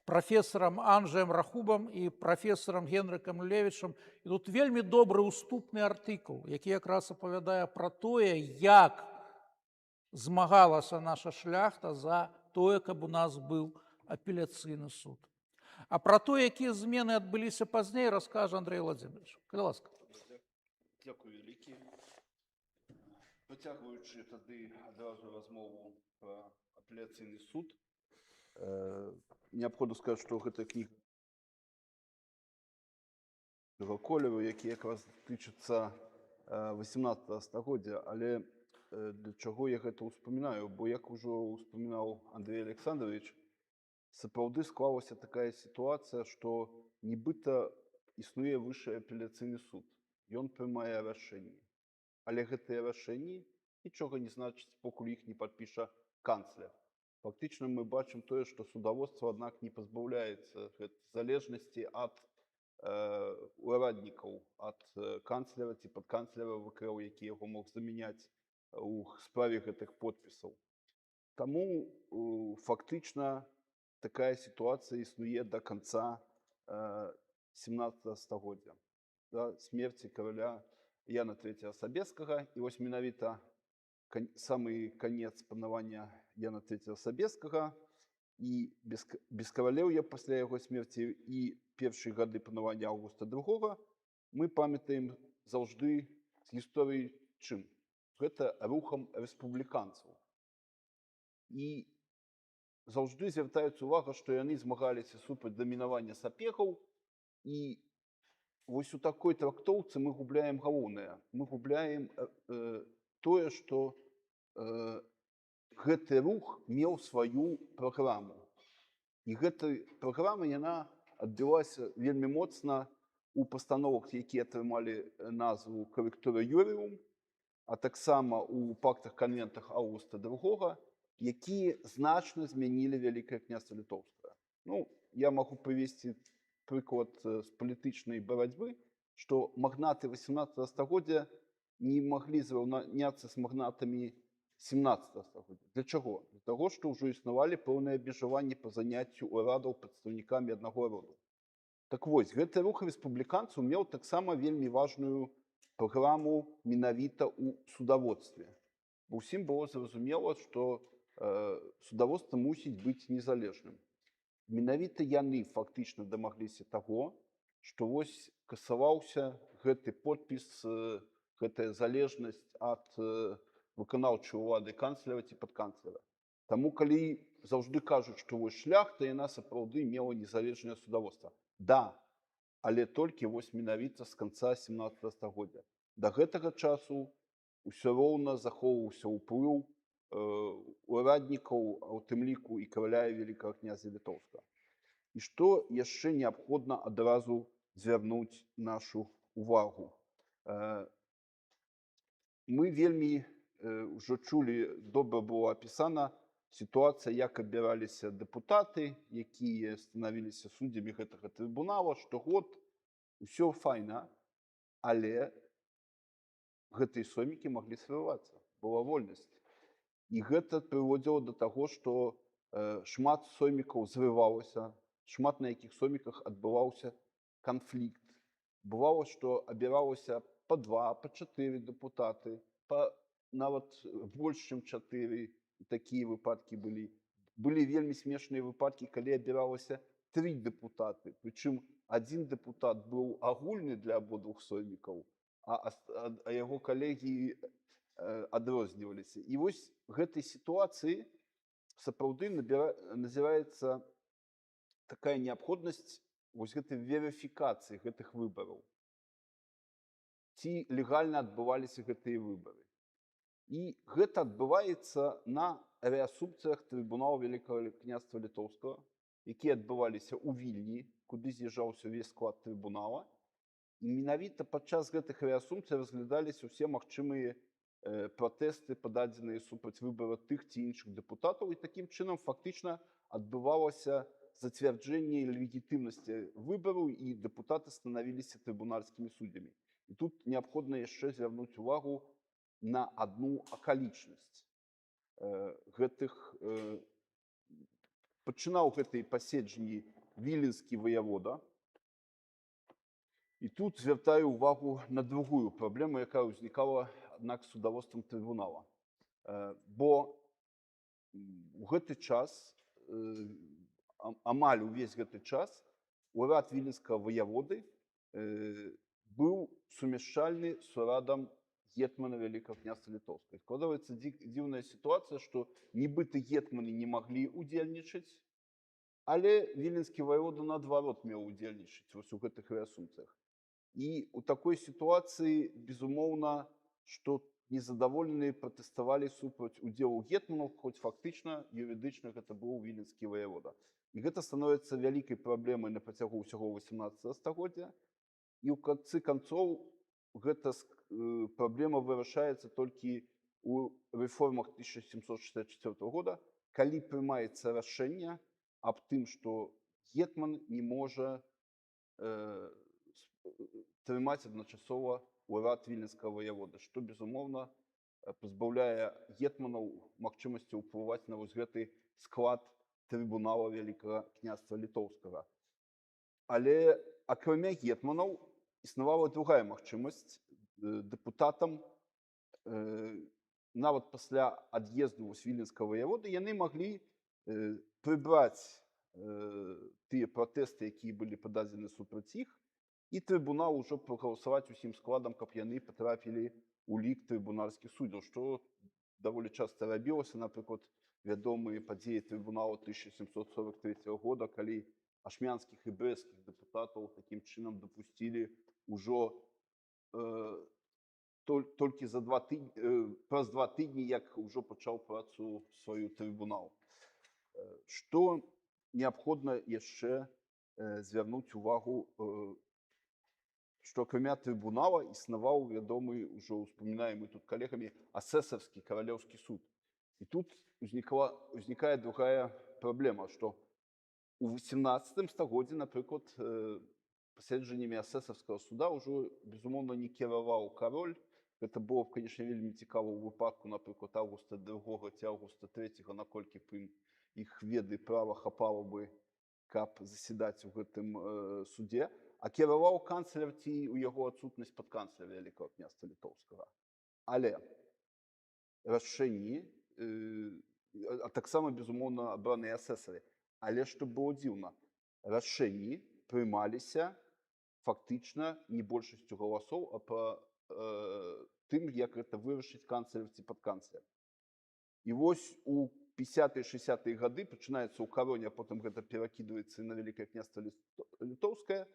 прафесарам Анджаем Рахубам і прафесарам Генрыкам Левічам. І тут вельмі добры уступны артыкул, які якраз апавядае пра тое, як змагалася наша шляхта за тое, каб у нас быў апеляцыйны суд. А пра то, якія змены адбыліся пазней, раскажа Андрэй Владзімірович. Калі ласка. Дзякуй вялікі. Працягваючы тады адразу размову пра апеляцыйны суд, неабходна сказаць, што гэта кніга колеру, які якраз тычыцца 18 стагоддзя, але для чаго я гэта ўспамінаю? Бо, як ужо ўспамінаў Андрэй Александрович, сапраўды склалася такая сітуацыя, што нібыта існуе высшы апеляцыйны суд. Ён прымае рашэнні. Але гэтыя рашэнні нічога не значыць, покуль іх не падпіша канцлер. Фактычна мы бачым тое, што судаводства, аднак, не пазбаўляецца залежнасці ад ураднікаў, ад канцлера ці падканцлера ВКЛ, які яго мог замяняць у справе гэтых подпісаў. Таму фактычна такая сітуацыя існуе да канца 17 стагоддзя, да смерці караля Яна III Сабескага. І вось менавіта самы канец панавання Яна III Сабескага і бескаралеўя пасля яго смерці і першыя гады панавання Аўгуста II мы памятаем заўжды з гісторыі чым? Гэта рухам рэспубліканцаў. І заўжды звяртаецца ўвага, што яны змагаліся супраць дамінавання сапегаў, і вось у такой трактоўцы мы губляем галоўнае. Мы губляем тое, што гэты рух меў сваю праграму. І гэта праграма, яна адбілася вельмі моцна у пастановах, якія атрымалі назву «Корректура Юріум», а таксама у пактах-канвентах Аўгуста II, якія значна змянілі Вялікае княства Літоўскае. Ну, я магу прывесці прыклад з палітычнай барацьбы, што магнаты 18 стагоддзя не маглі зраўняцца з магнатамі 17 стагоддзя. Для чаго? Для таго, што ўжо існавалі пэўныя абмежаванні па заняццю ўрадаў прадстаўнікамі аднаго роду. Так вось, гэты рух рэспубліканцаў меў таксама вельмі важную праграму менавіта ў судаводстве. Бо ўсім было зразумела, што судаводства мусіць быць незалежным. Менавіта яны фактычна дамагліся таго, што вось касаваўся гэты подпіс, гэтая залежнасць ад выканаўчай улады канцлера ці падканцлера. Таму, калі заўжды кажуць, што вось шляхта, яна сапраўды мела незалежнае судаводства. Да, але толькі вось менавіта з канца 17 стагоддзя. Да гэтага часу ўсё роўна захоўваўся ўплыў ураднікаў, а ў тым ліку і караля Вялікага князя Літоўскага. І што яшчэ неабходна адразу звярнуць нашу увагу. Мы вельмі ўжо чулі, добра было апісана сітуацыя, як абіраліся дэпутаты, якія станавіліся суддзямі гэтага трыбунала штогод. Усё файна, але гэтыя сомікі маглі сварывацца, была вольнасць. І гэта прыводзіла да таго, што шмат сомікаў зрывалася, шмат на якіх соміках адбываўся канфлікт. Бывало, што абіралася па 2, па 4 дэпутаты, нават больш чым 4 такія выпадкі былі. Былі вельмі смешныя выпадкі, калі абіралася 3 дэпутаты. Прычым адзін дэпутат быў агульны для абодвух соймікаў, а яго калегі адрозніваліся. І вось гэтай сітуацыі сапраўды назіраецца такая неабходнасць вось гэтай верыфікацыі гэтых выбараў. Ці легальна адбываліся гэтыя выбары. І гэта адбываецца на рэасумпцыях трыбунала Вялікага княства Літоўскага, якія адбываліся ў Вільні, куды з'язджаўся ўвесь склад трыбунала. І менавіта падчас гэтых рэасумпцый разглядаліся ўсе магчымыя пратэсты, пададзеныя супраць выбара тых ці іншых дэпутатаў. І такім чынам фактычна адбывалася зацвярджэнне легітымнасці выбараў, і дэпутаты станавіліся трыбунальскімі суддзямі. І тут неабходна яшчэ звярнуць увагу на адну акалічнасць. Пачынаў гэтыя паседжанні віленскі ваявода. І тут звяртаю увагу на другую праблему, якая ўзнікала, аднак, з судаводствам трыбунала. Бо у гэты час, амаль увесь гэты час, урад віленскага ваяводы быў сумяшчальны з урадам гетмана Вялікага княства Літоўскага. Складаецца дзіўная сітуацыя, што нібыта гетманы не маглі ўдзельнічаць, але віленскі ваявода наадварот меў удзельнічаць вось у гэтых рэасумпцыях. І ў такой сітуацыі, безумоўна, што незадаволеныя пратэставалі супраць удзелу гетманаў, хоць фактычна, юрыдычна гэта быў віленскі ваявода. І гэта становіцца вялікай праблемай на працягу ўсяго 18 стагоддзя. І ў канцы канцоў гэта праблема вырашаецца толькі ў рэформах 1764 года, калі прымаецца рашэнне аб тым, што гетман не можа трымаць адначасова урад віленскага ваяводы, што, безумоўна, пазбаўляе гетманаў магчымасці ўплываць на вось гэты склад трыбунала Вялікага княства Літоўскага. Але акрамя гетманаў існавала другая магчымасць. Дэпутатам нават пасля ад'езду віленскага ваяводы яны маглі прыбраць тыя пратэсты, якія былі пададзены супраць іх, і трыбунал ужо прагаласаваць усім складам, каб яны патрапілі ў лік трыбунальскіх суддзяў, што даволі часта рабілася. Напрыклад, вядомыя падзеі трыбунала 1743 года, калі ашмянскіх і брэсцкіх дэпутатаў такім чынам дапусцілі ўжо толькі праз 2 тыдні, як ўжо пачаў працу сваю трыбунал. Што неабходна яшчэ звярнуць увагу, што акрамя трыбунала існаваў вядомы, ўжо ўспамінаемы тут калегамі, асэсарскі каралеўскі суд. І тут узнікае другая праблема, што у 18 стагоддзі, напрыклад, паседжаннямі асэсарскага суда ўжо, безумоўна, не кіраваў кароль. Гэта было б, канешне, вельмі цікава ў выпадку, напрыклад, Аўгуста II ці Аўгуста III, наколькі б іх веды права хапала бы, каб засядаць у гэтым судзе. А кіраваў канцлер ці ў яго адсутнасць падканцлера Вялікага княства Літоўскага. Але рашэнні, а таксама, безумоўна, абраныя асэсары. Але што было дзіўна, рашэнні прымаліся фактычна не большасцю галасоў, а па тым, як гэта вырашыць канцлер ці падканцлер. І вось у 50-60-е гады пачынаецца ў кароне, а потым гэта перакідваецца на Вялікае княства Літоўскае,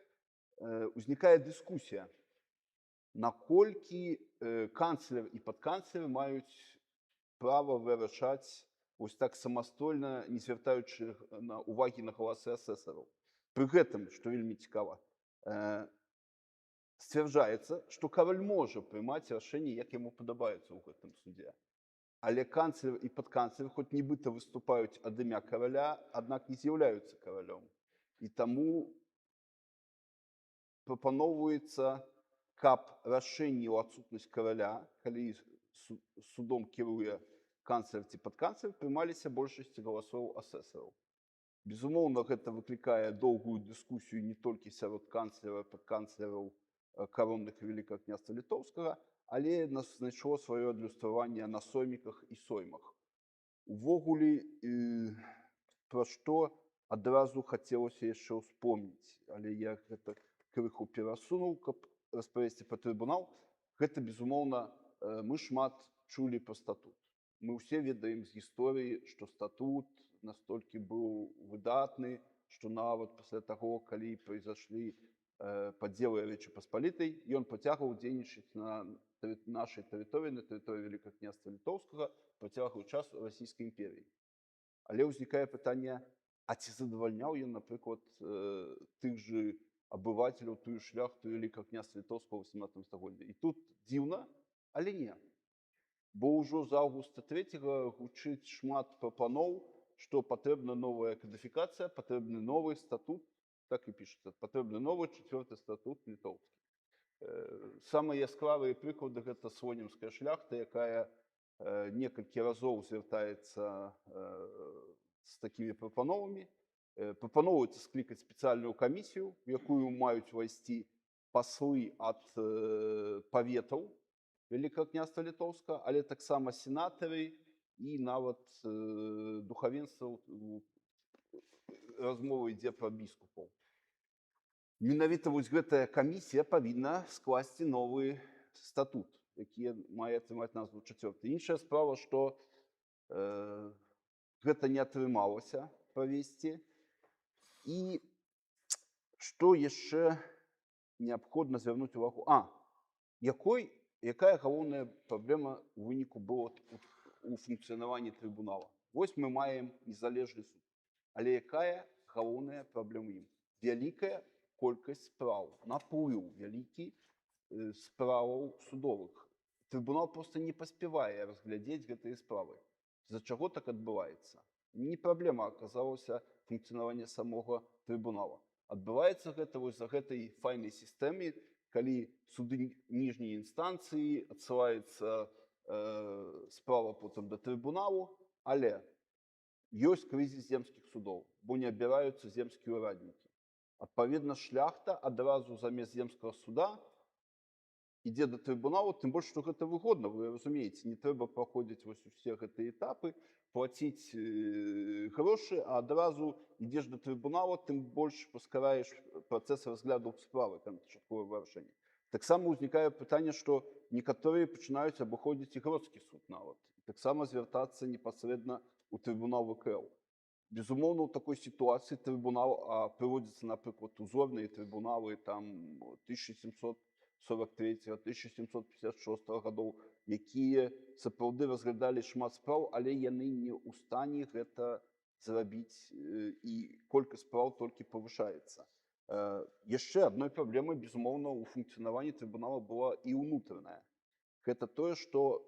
узнікае дыскусія, наколькі канцлер і падканцлер маюць права вырашаць вось так самастойна, не звяртаючы увагі на галасы асэсараў. Пры гэтым, што вельмі цікава, сцвярджаецца, што кароль можа прымаць рашэнні, як яму падабаецца ў гэтым судзе. Але канцлер і падканцлер, хоць нібыта выступаюць ад імя караля, аднак не з'яўляюцца каралём. І таму прапаноўваецца, каб рашэнні ў адсутнасць караля, калі судом кіруе канцлер ці падканцлер, прымаліся большасці галасоў асэсараў. Безумоўна, гэта выклікае доўгую дыскусію не толькі сярод канцлера, падканцлераў каронных Вялікага княства Літоўскага, але знайшло сваё адлюстраванне на сойміках і соймах. Увогуле, пра што адразу хацелася яшчэ ўспомніць, але я гэта крыху перасунуў, каб распавесці пра трыбунал. Гэта, безумоўна, мы шмат чулі пра статут. Мы ўсе ведаем з гісторыі, што статут настолькі быў выдатны, што нават пасля таго, калі прайзашлі падзелы Рэчы Паспалітай, ён працягваў дзейнічаць на нашай тэрыторыі, на тэрыторыі Вялікага княства Літоўскага, працягваў час у Расійскай імперіі. Але ўзнікае пытанне, а ці задавальняў ён, напрыклад, тых жа абывацеляў, тую шляхту Вялікага княства Літоўскага ў 18 стагоддзі. І тут дзіўна, але не. Бо ўжо з аўгуста III гучыць шмат прапаноў, што патрэбна новая кадыфікацыя, патрэбны новы статут, так і пішацца, патрэбны новы 4-й статут літоўскі. Самыя яскравыя прыклады гэта слонімская шляхта, якая некалькі разоў звяртаецца з такімі прапановамі. Прапаноўваецца склікаць спецыяльную камісію, у якую маюць увайсці паслы ад паветаў Вялікага княства Літоўскага, але таксама сенатары і нават духавенства, размова ідзе пра біскупаў. Менавіта вось гэтая камісія павінна скласці новы статут, які мае атрымаць назву 4-й. Іншая справа, што гэта не атрымалася правесці. І што яшчэ неабходна звярнуць увагу? Якая галоўная праблема ў выніку была у функцыянаванні трыбунала? Вось мы маем незалежны суд. Але якая галоўная праблема ім? Вялікая колькасць спраў, наплыў вялікі справаў судовых. Трыбунал проста не паспявае разглядзець гэтыя справы. З-за чаго так адбываецца? Не праблема аказалася функцыянавання самога трыбунала. Адбываецца гэта вось за гэтай файнай сістэмай, калі суды ніжняй інстанцыі, адсылаецца справа потым да трыбуналу, але ёсць крызіс земскіх судоў, бо не абіраюцца земскія ўраднікі. Адпаведна, шляхта адразу замест земскага суда ідзе да трыбуналу, тым больш, што гэта выгодна, вы разумееце, не трэба праходзіць вось усе гэтыя этапы, плаціць грошы, а адразу ідзеш да трыбунала, тым больш паскараеш працэс разгляду справы, канчатковае вырашэнне. Таксама ўзнікае пытанне, што некаторыя пачынаюць абыходзіць і гродскі суд нават, таксама звяртацца непасрэдна ў трыбунал ВКЛ. Безумоўна, у такой сітуацыі трыбунал прыводзіцца, напрыклад, узорныя трыбуналы 1743-1756 гадоў, якія сапраўды разглядалі шмат спраў, але яны не ў стане гэта зрабіць, і колькасць спраў толькі павышаецца. Яшчэ адной праблемай, безумоўна, у функцыянаванні трыбунала была і ўнутраная. Гэта тое, што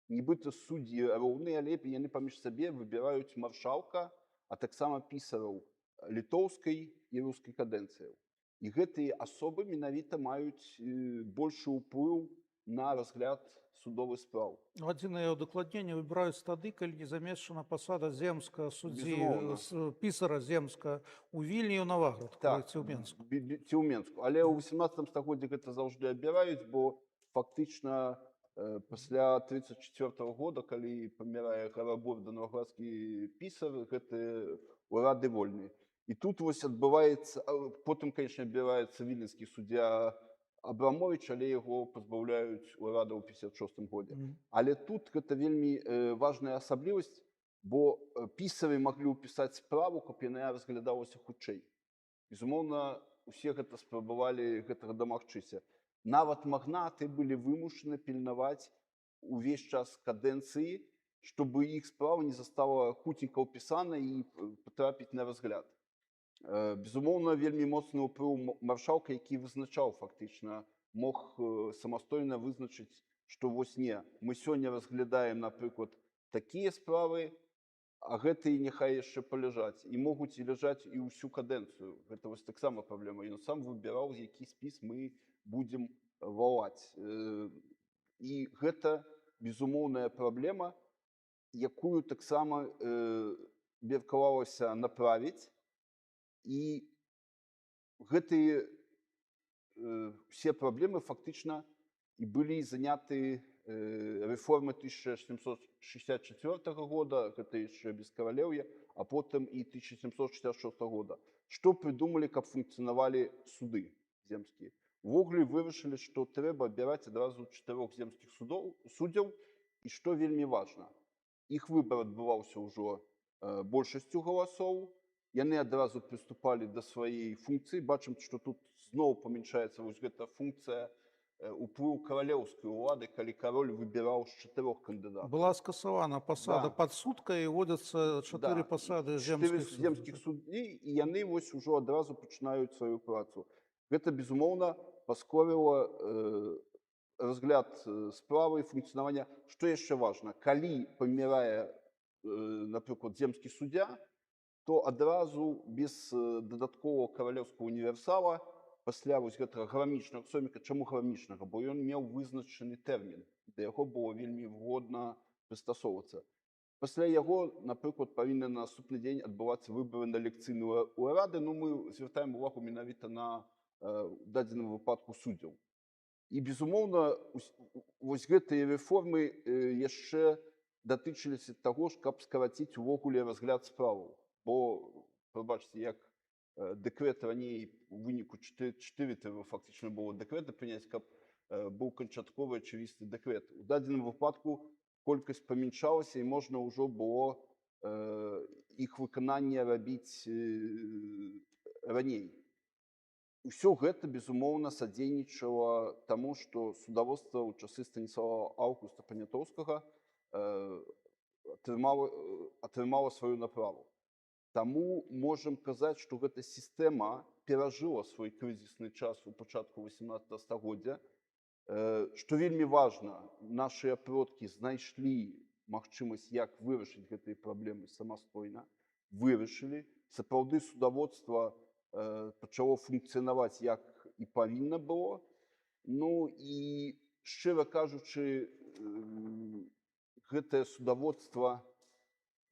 нібыта суддзі роўныя, але яны паміж сабе выбіраюць маршалка, а таксама пісараў літоўскай і рускай кадэнцыяў. І гэтыя асобы менавіта маюць большы ўплыў на разгляд судовых справ. Адзінае ўдакладненне выбіраюць тады, калі не замешчана пасада земскага суддзі, пісара земска ў Вільні і ў Наваградку, ці ў Менску. Ці ў Менску. Але ў 18 стагоддзі гэта заўжды абіраюць, бо фактычна пасля 1934 года, калі памірае Гарабор да Наваградскі пісар, гэтыя ўрады вольныя. І тут вось адбываецца, потым, канечне, абіраецца віленскі суддзя Абрамовіч, але яго пазбаўляюць урада ў 1956 годзе. Але тут гэта вельмі важная асаблівасць, бо пісары маглі ўпісаць справу, каб яна разглядалася хутчэй. Безумоўна, усе гэта спрабавалі гэтага дамагчыся. Нават магнаты былі вымушаны пільнаваць увесь час кадэнцыі, чтобы іх справа не застала хутенька ўпісана і патрапіць на разгляд. Безумоўна, вельмі моцны ўплыў маршалка, які вызначаў фактычна, мог самастойна вызначыць, што вось не, мы сёння разглядаем, напрыклад, такія справы, а гэтыя няхай яшчэ паляжаць. І могуць і ляжаць і ўсю кадэнцыю. Гэта вось таксама праблема. Ён сам выбіраў, які спіс мы будзем валаць. І гэта безумоўная праблема, якую таксама меркавалася направіць. І гэтыя ўсе праблемы фактычна и были заняты реформы 1764 года, это еще без королевья, а потом и 1766 года. Что придумали, как функционовали суды земские? Ввогуле вырашылі, што трэба абіраць адразу 4 земскіх суддзяў, і што вельмі важна. Іх выбар адбываўся ўжо большасцю галасоў, яны адразу прыступалі да сваёй функцыі. Бачым, што тут зноў памяншаецца вось гэта функцыя уплыў каралеўскай улады, калі кароль выбіраў з 4 кандыдатаў. Была скасавана пасада Да. падсудка і вводзяцца 4 пасады земскіх земскіх суддзяў. суддзей, і яны вось ужо адразу пачынаюць сваю працу. Гэта, безумоўна, паскорыла разгляд справы і функцыянавання. Што яшчэ важна? Калі памірае, напрыклад, земскі суддзя, то адразу без дадаткового каралеўскага універсала пасля вось гэтага грамічнага соміка. Чаму грамічнага? Бо ён меў вызначаны тэрмін, да яго было вельмі выгодна прыстасоўвацца. Пасля яго, напрыклад, павінны на наступны дзень адбывацца выбары на лекцыйныя ўрады, ну мы звяртаем увагу менавіта на дадзеным выпадку суддзяў. І, безумоўна, вось гэтыя рэформы яшчэ датычыліся таго ж, каб скараціць увогуле разгляд справаў. Бо, прабачце, як дэкрэт раней у выніку 4 трэба фактычна было дэкрэта прыняць, каб быў канчатковы ачывісты дэкрэт. У дадзеным выпадку колькасць памяншалася, і можна ўжо было іх выкананне рабіць раней. Усё гэта, безумоўна, садзейнічала таму, што судаводства ў часы Станіслава Аўгуста Панятоўскага атрымала сваю направу. Таму можам казаць, што гэта сістэма перажыла свой крызісны час у пачатку 18 стагоддзя. Што вельмі важна, нашыя продкі знайшлі магчымасць, як вырашыць гэтыя праблемы самастойна, вырашылі. Сапраўды судаводства пачало функцыянаваць, як і павінна было. Ну і, шчыра кажучы, гэтае судаводства,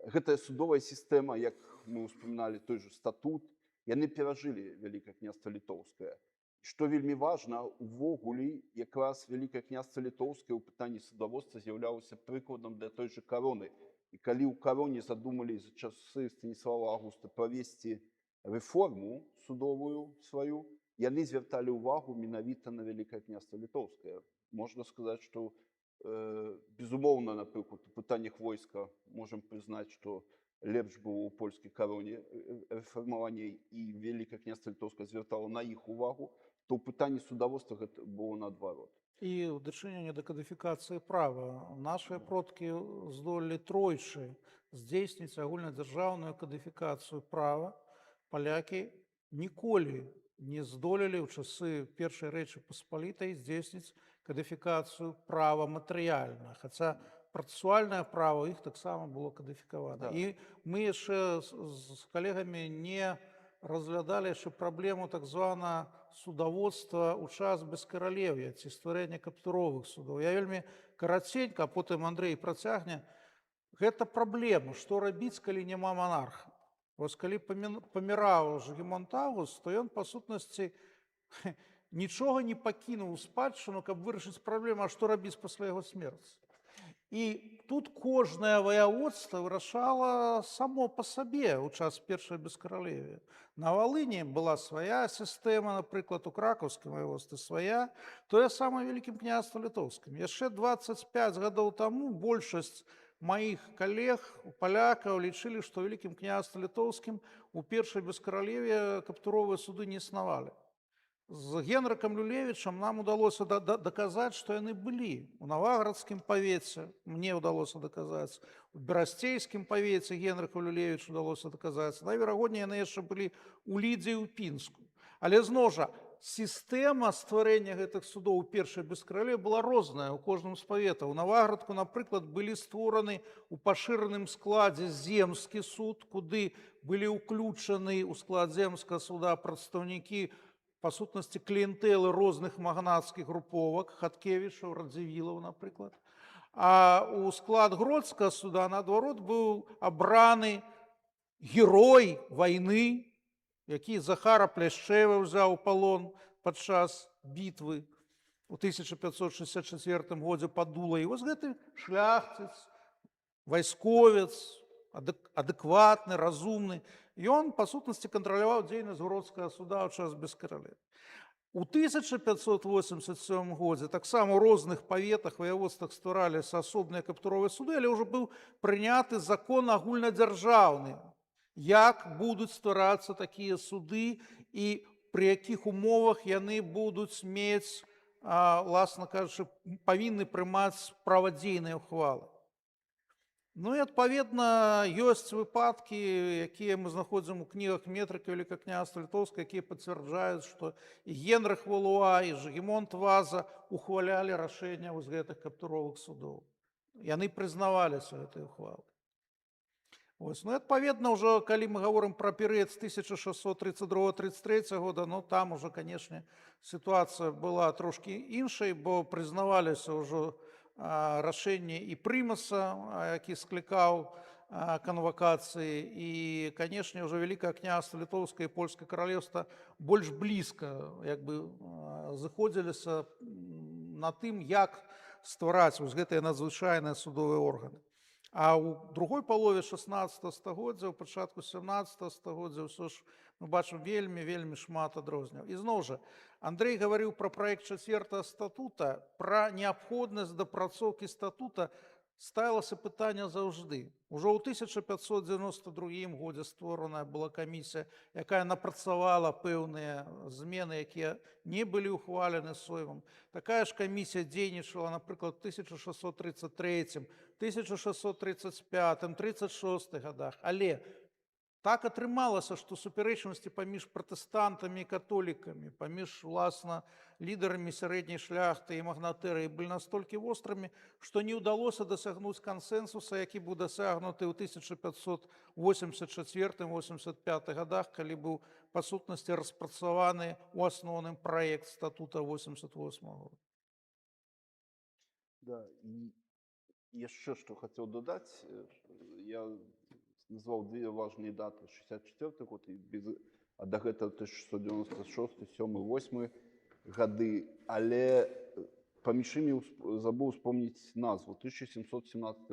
гэтая судовая сістэма, як мы ўспаміналі той же статут, яны перажылі Вялікае княства Літоўскае. Што вельмі важна, увогуле якраз Вялікае княства Літоўскае ў пытанні судаводства з'яўлялася прыкладам для той же кароны. І калі ў кароне задумалі за часы Станіслава Аўгуста правесці рэформу судовую сваю, яны звярталі ўвагу менавіта на Вялікае княства Літоўскае. Можна сказаць, што, безумоўна, напрыклад, у пытаннях войска можам прызнаць, што лепш было ў польскай кароне рэфармаванне, і Вялікае княства Літоўскае звяртала на іх увагу, то ў пытанні судаводства гэта было наадварот. І ў дачыненні да кадыфікацыі права нашыя продкі здолелі тройчы здзейсніць агульнадзяржаўную кадыфікацыю права. Палякі ніколі не здолелі ў часы Першай Рэчы Паспалітай здзейсніць кадыфікацыю права матэрыяльна, хаця працэсуальнае права іх таксама было кадыфікавана. І мы яшчэ з калегамі не разглядалі яшчэ праблему так звана судаводства ў час бескаралев'я ці стварэння каптуровых судоў. Я вельмі караценька, а потым Андрэй працягне. Гэта праблема, што рабіць, калі няма монарха. Вось калі паміраў Жыгімонт Аўгуст, то ён, па сутнасці, нічога не пакінуў у спадчыну, каб вырашыць праблему, а што рабіць пасля яго смерці. І тут кожнае ваяводства вырашала само па сабе ў час першай бескаралев'я. На Валыні была свая сістэма, напрыклад, у кракаўскім ваяводстве свая, тое самае Вялікім княствам Літоўскім. Яшчэ 25 гадоў таму большасць маіх калег, палякаў, лічылі, што Вялікім княствам Літоўскім у першай бескаралев'я каптуровыя суды не існавалі. З Генрыкам Люлевічам нам удалося даказаць, што яны былі. У Наваградскім павеце мне ўдалося даказаць, у Берасцейскім павеце Генрыку Люлевічу ўдалося даказаць. Найверагодней, яны яшчэ былі у Лідзе і ў Пінску. Але зноў жа, сістэма стварэння гэтых судоў у першай бескаралев'і была розная ў кожным з паветаў. У Наваградку, напрыклад, былі створаны ў пашыраным складзе земскі суд, куды былі ўключаны ў склад земскага суда прадстаўнікі, па сутнасці, кліентэлы розных магнацкіх груповак, Хаткевічаў, Радзівілаў, напрыклад. А ў склад гродскага суда, наадварот, быў абраны герой вайны, які Захара Пляшчева ўзяў у палон падчас бітвы. у 1564 годзе падула. І вось гэты шляхціц, вайсковец, адэкватны, разумны, ён, па сутнасці, кантраляваў дзейнасць гродскага суда ў час без караля. У 1587 годзе таксама ў розных паветах, ваяводствах ствараліся асобныя каптуровыя суды, але ўжо быў прыняты закон агульнадзяржаўны, як будуць стварацца такія суды і пры якіх умовах яны будуць мець, власна кажучы, павінны прымаць правадзейныя ўхвалы. Ну і, адпаведна, ёсць выпадкі, якія мы знаходзім у кнігах Метрыка Великае княства Літоўскае, якія пацвярджаюць, што і Генрых Валуа, і Жыгімонт Ваза ухвалялі рашэння вось гэтых каптуровых судоў. Яны прызнаваліся гэтай ухвалы. Ось. Ну і, адпаведна, ўжо калі мы гаворым пра перыяд з 1632-33 года, ну там уже, канешне, сітуацыя была трошкі іншай, бо прызнаваліся ўжо рашэнне і прымаса, які склікаў канвакацыі, і, канешне, ўжо Великае княства Літоўскае і Польскае каралеўства больш блізка зыходзіліся на тым, як ствараць вось гэтыя надзвычайныя судовыя органы. А ў другой палове 16 стагоддзя, у пачатку 17 стагоддзя ўсё ж мы бачым вельмі шмат адрозненняў. І зноў жа, Андрэй гаварыў пра праект 4 статута, пра неабходнасць дапрацоўкі статута ставілася пытанне заўжды. Ужо ў 1592 годзе створаная была камісія, якая напрацавала пэўныя змены, якія не былі ўхвалены Соймам. Такая ж камісія дзейнічала, напрыклад, у 1633, 1635, 36 годах. Але так атрымалася, што супярэчнасці паміж пратэстантамі і католікамі, паміж, власна, лідарамі сярэдняй шляхты і магнатэрыі былі настолькі вострымі, што не ўдалося дасягнуць кансэнсуса, які быў дасягнуты ў 1584-85 годах, калі быў, па сутнасці, распрацаваны ў асноўным праект статута 88 года. Да, і яшчэ што хацеў дадаць, я назваў две важныя даты: 64 год і да гэтага 1696, 7, 8 гады, але паміж імі забыў успомніць назву 1717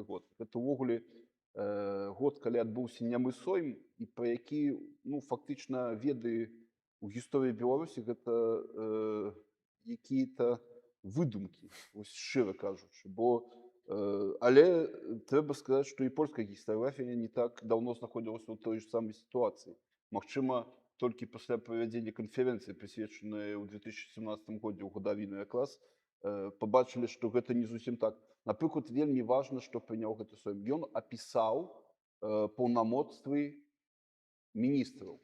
год. Гэта ўвогуле год, калі адбыўся нямы Сойм, і пра які, ну, фактычна веды ў гісторыі Беларусі гэта якія-то выдумкі, ось шчыра кажучы, бо але трэба сказаць, што і польская гістарыяграфія не так даўно знаходзілася ў той ж самай сітуацыі. Магчыма, толькі пасля правядзення канферэнцыі, прысвечанай у 2017 годзе ў гадавіну якраз, пабачылі, што гэта не зусім так. Напрыклад, вельмі важна, што прыняў гэты Сойм. Ён апісаў паўнамоцтвы міністраў.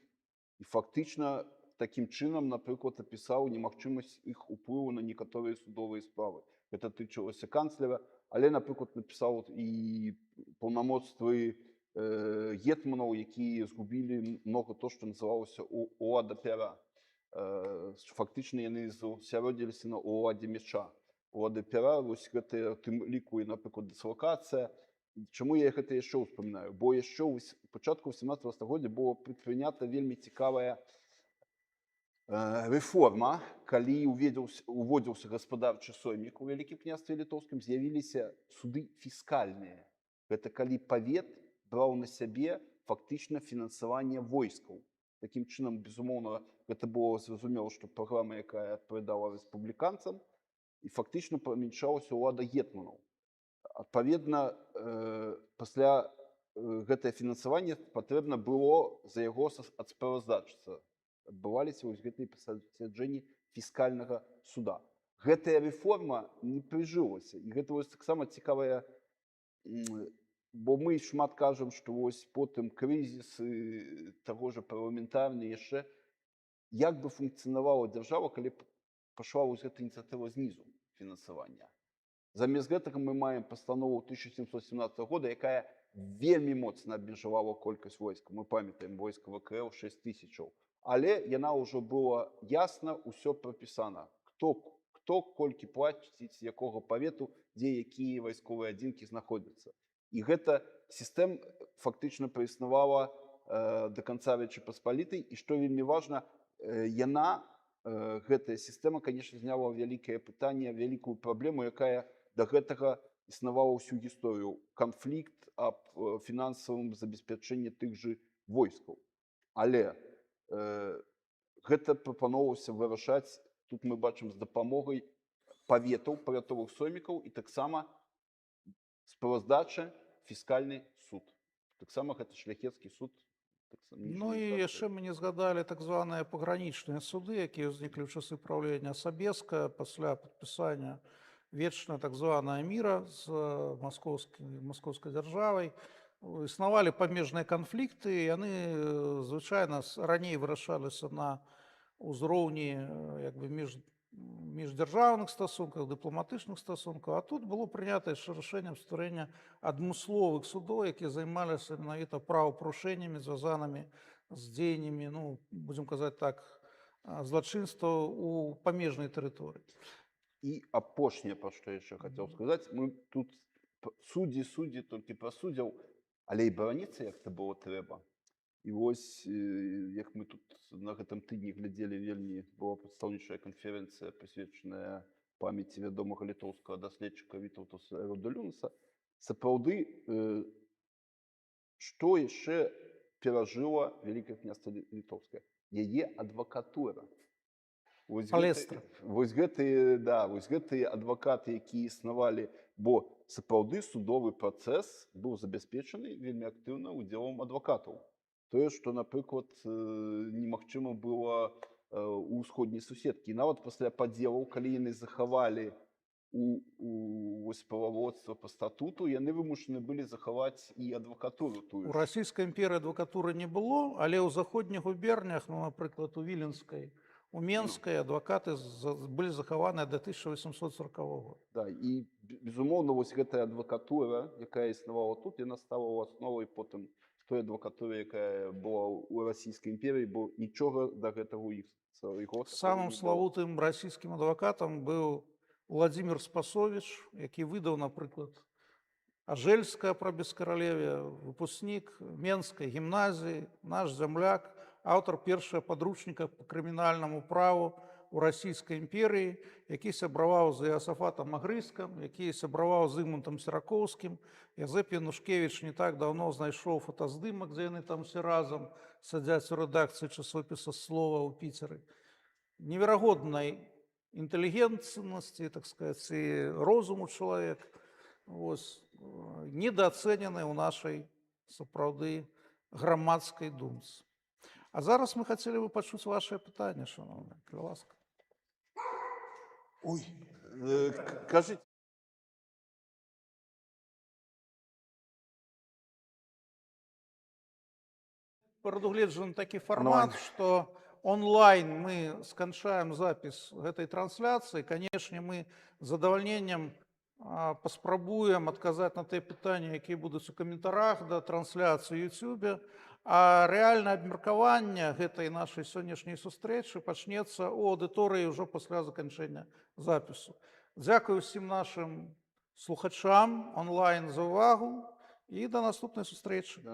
І фактычна такім чынам, напрыклад, апісаў немагчымасць іх уплыву на некаторыя судовыя справы. Гэта тычылася канцлера, але, напрыклад, напісаў і паўнамоцтвы гетманаў, якія згубілі многа то, што называлася улада пяра. Фактычна яны засяродзіліся на уладзе меча. Улада пяра, вось гэта тым ліку і, напрыклад, дыслакацыя. Чаму я гэта яшчэ ўспамінаю? Бо яшчэ ў пачатку 18 стагоддзя была прынята вельмі цікавая рэформа, калі уводзіўся гаспадарчы соймік у Вялікім княстве Літоўскім, з'явіліся суды фіскальныя. Гэта калі павет браў на сябе фактычна фінансаванне войскаў. Такім чынам, безумоўна, гэта было зразумела, што праграма, якая адпавядала рэспубліканцам, і фактычна памяншалася ўлада гетманаў. Адпаведна, пасля гэтае фінансаванне патрэбна было за яго адсправаздачыцца. Адбываліся вось гэтыя пасяджэнні фіскальнага суда. Гэтая рэформа не прыжылася. І гэта вось таксама цікавая, бо мы шмат кажам, што вось потым крызісы таго ж парламентарны яшчэ. Як бы функцыянавала дзяржава, калі пашла вось гэта ініцыятыва знізу фінансавання? Замест гэтага мы маем пастанову 1717 года, якая вельмі моцна абмежавала колькасць войска. Мы памятаем, войска ВКЛ 6 000. Але яна ўжо была ясна, ўсё прапісана. Хто колькі плаціць, з якога павету, дзе якія вайсковыя адзінкі знаходзяцца. І гэта сістэма фактычна праіснавала да канца Рэчы Паспалітай. І што вельмі важна, яна гэтая сістэма, конечно, зняла вялікае пытанне, вялікую праблему, якая да гэтага існавала ўсю гісторыю. Канфлікт аб фінансавым забеспячэнні тых же войскаў. Але гэта прапаноўвалася вырашаць, тут мы бачым з дапамогай паветаў, павятовых соймікаў і таксама справаздача фіскальны суд. Таксама гэта шляхецкі суд. Ну і яшчэ мы не згадалі так званыя пагранічныя суды, якія ўзніклі ў часы праўлення Сабеска пасля падпісання вечна так званая міра з маскоўскай дзяржавай. Існавалі памежныя канфлікты, яны звычайна раней вырашаліся на ўзроўні міждзяржаўных стасунках, дыпламатычных стасункаў, а тут было прынята яшчэ рашэннем стварэння адмысловых судоў, якія займаліся менавіта правапарушэннямі, звязанымі з дзеяннямі, ну, будзем казаць так, злачынстваў у памежнай тэрыторыі. І апошняе, пра што яшчэ хацеў сказаць, мы тут суддзі толькі пра суддзяў, але і бараніцца як-то было трэба. І вось, як мы тут на гэтым тыдні глядзелі, вельмі была прадстаўнічая канферэнцыя, прысвечаная памяці вядомага літоўскага даследчыка Вітаўтаса Рудолюнаса. Сапраўды, што яшчэ перажыла Вялікае княства Літоўскае? Яе адвакатура. Вось гэтыя адвакаты, якія існавалі, бо сапраўды судовы працэс быў забяспечаны вельмі актыўна удзелам адвакатаў. Тое, што, напрыклад, немагчыма было ў ўсходняй суседкі. І нават пасля падзелаў, калі яны захавалі прававодства па статуту, яны вымушаны былі захаваць і адвакатуру тую. У расійскай імперыі адвакатуры не было, але ў заходніх губернях, ну, напрыклад, у Віленскай, у Менскай адвакаты былі захаваныя да 1840 года. Да, і, безумоўна, вось гэтая адвакатура, якая існавала тут, яна стала ў асновай потым той адвакатуры, якая была ў расійскай імперыі, бо нічога да гэтага ў іх. Самым славутым расійскім адвакатам быў Владзімір Спасовіч, які выдаў, напрыклад, Ажэльскае пра бескаралеве, выпускнік Менскай гімназіі, наш зямляк, аўтар першага падручніка па крымінальнаму праву ў расійскай імперыі, які сябраваў з Іасафатам Агрыскам, які сябраваў з Ігмунтам Серакоўскім. Язэп Янушкевіч не так даўно знайшоў фотаздымак, дзе яны там все разам сядзяць у рэдакцыі часопіса «Слова» ў Піцеры. Неверагоднай інтэлігентнасці, так сказаць, і розуму чалавек, недаацэнены ў нашай сапраўды грамадскай думцы. А зараз мы хацелі бы пачуць вашае пытанне, шановныя, калі ласка. Ой, кажыце. Прадугледжаны такі фармат, што онлайн мы сканчаем запіс гэтай трансляцыі. Канешне, мы з задавальненнем паспрабуем адказаць на тыя пытанні, якія будуць у каментарах да трансляцыі ў Ютубе. А рэальнае абмеркаванне гэтай нашай сённяшняй сустрэчы пачнецца ў аўдыторыі ўжо пасля заканчэння запісу. Дзякую ўсім нашым слухачам онлайн за ўвагу і да наступнай сустрэчы.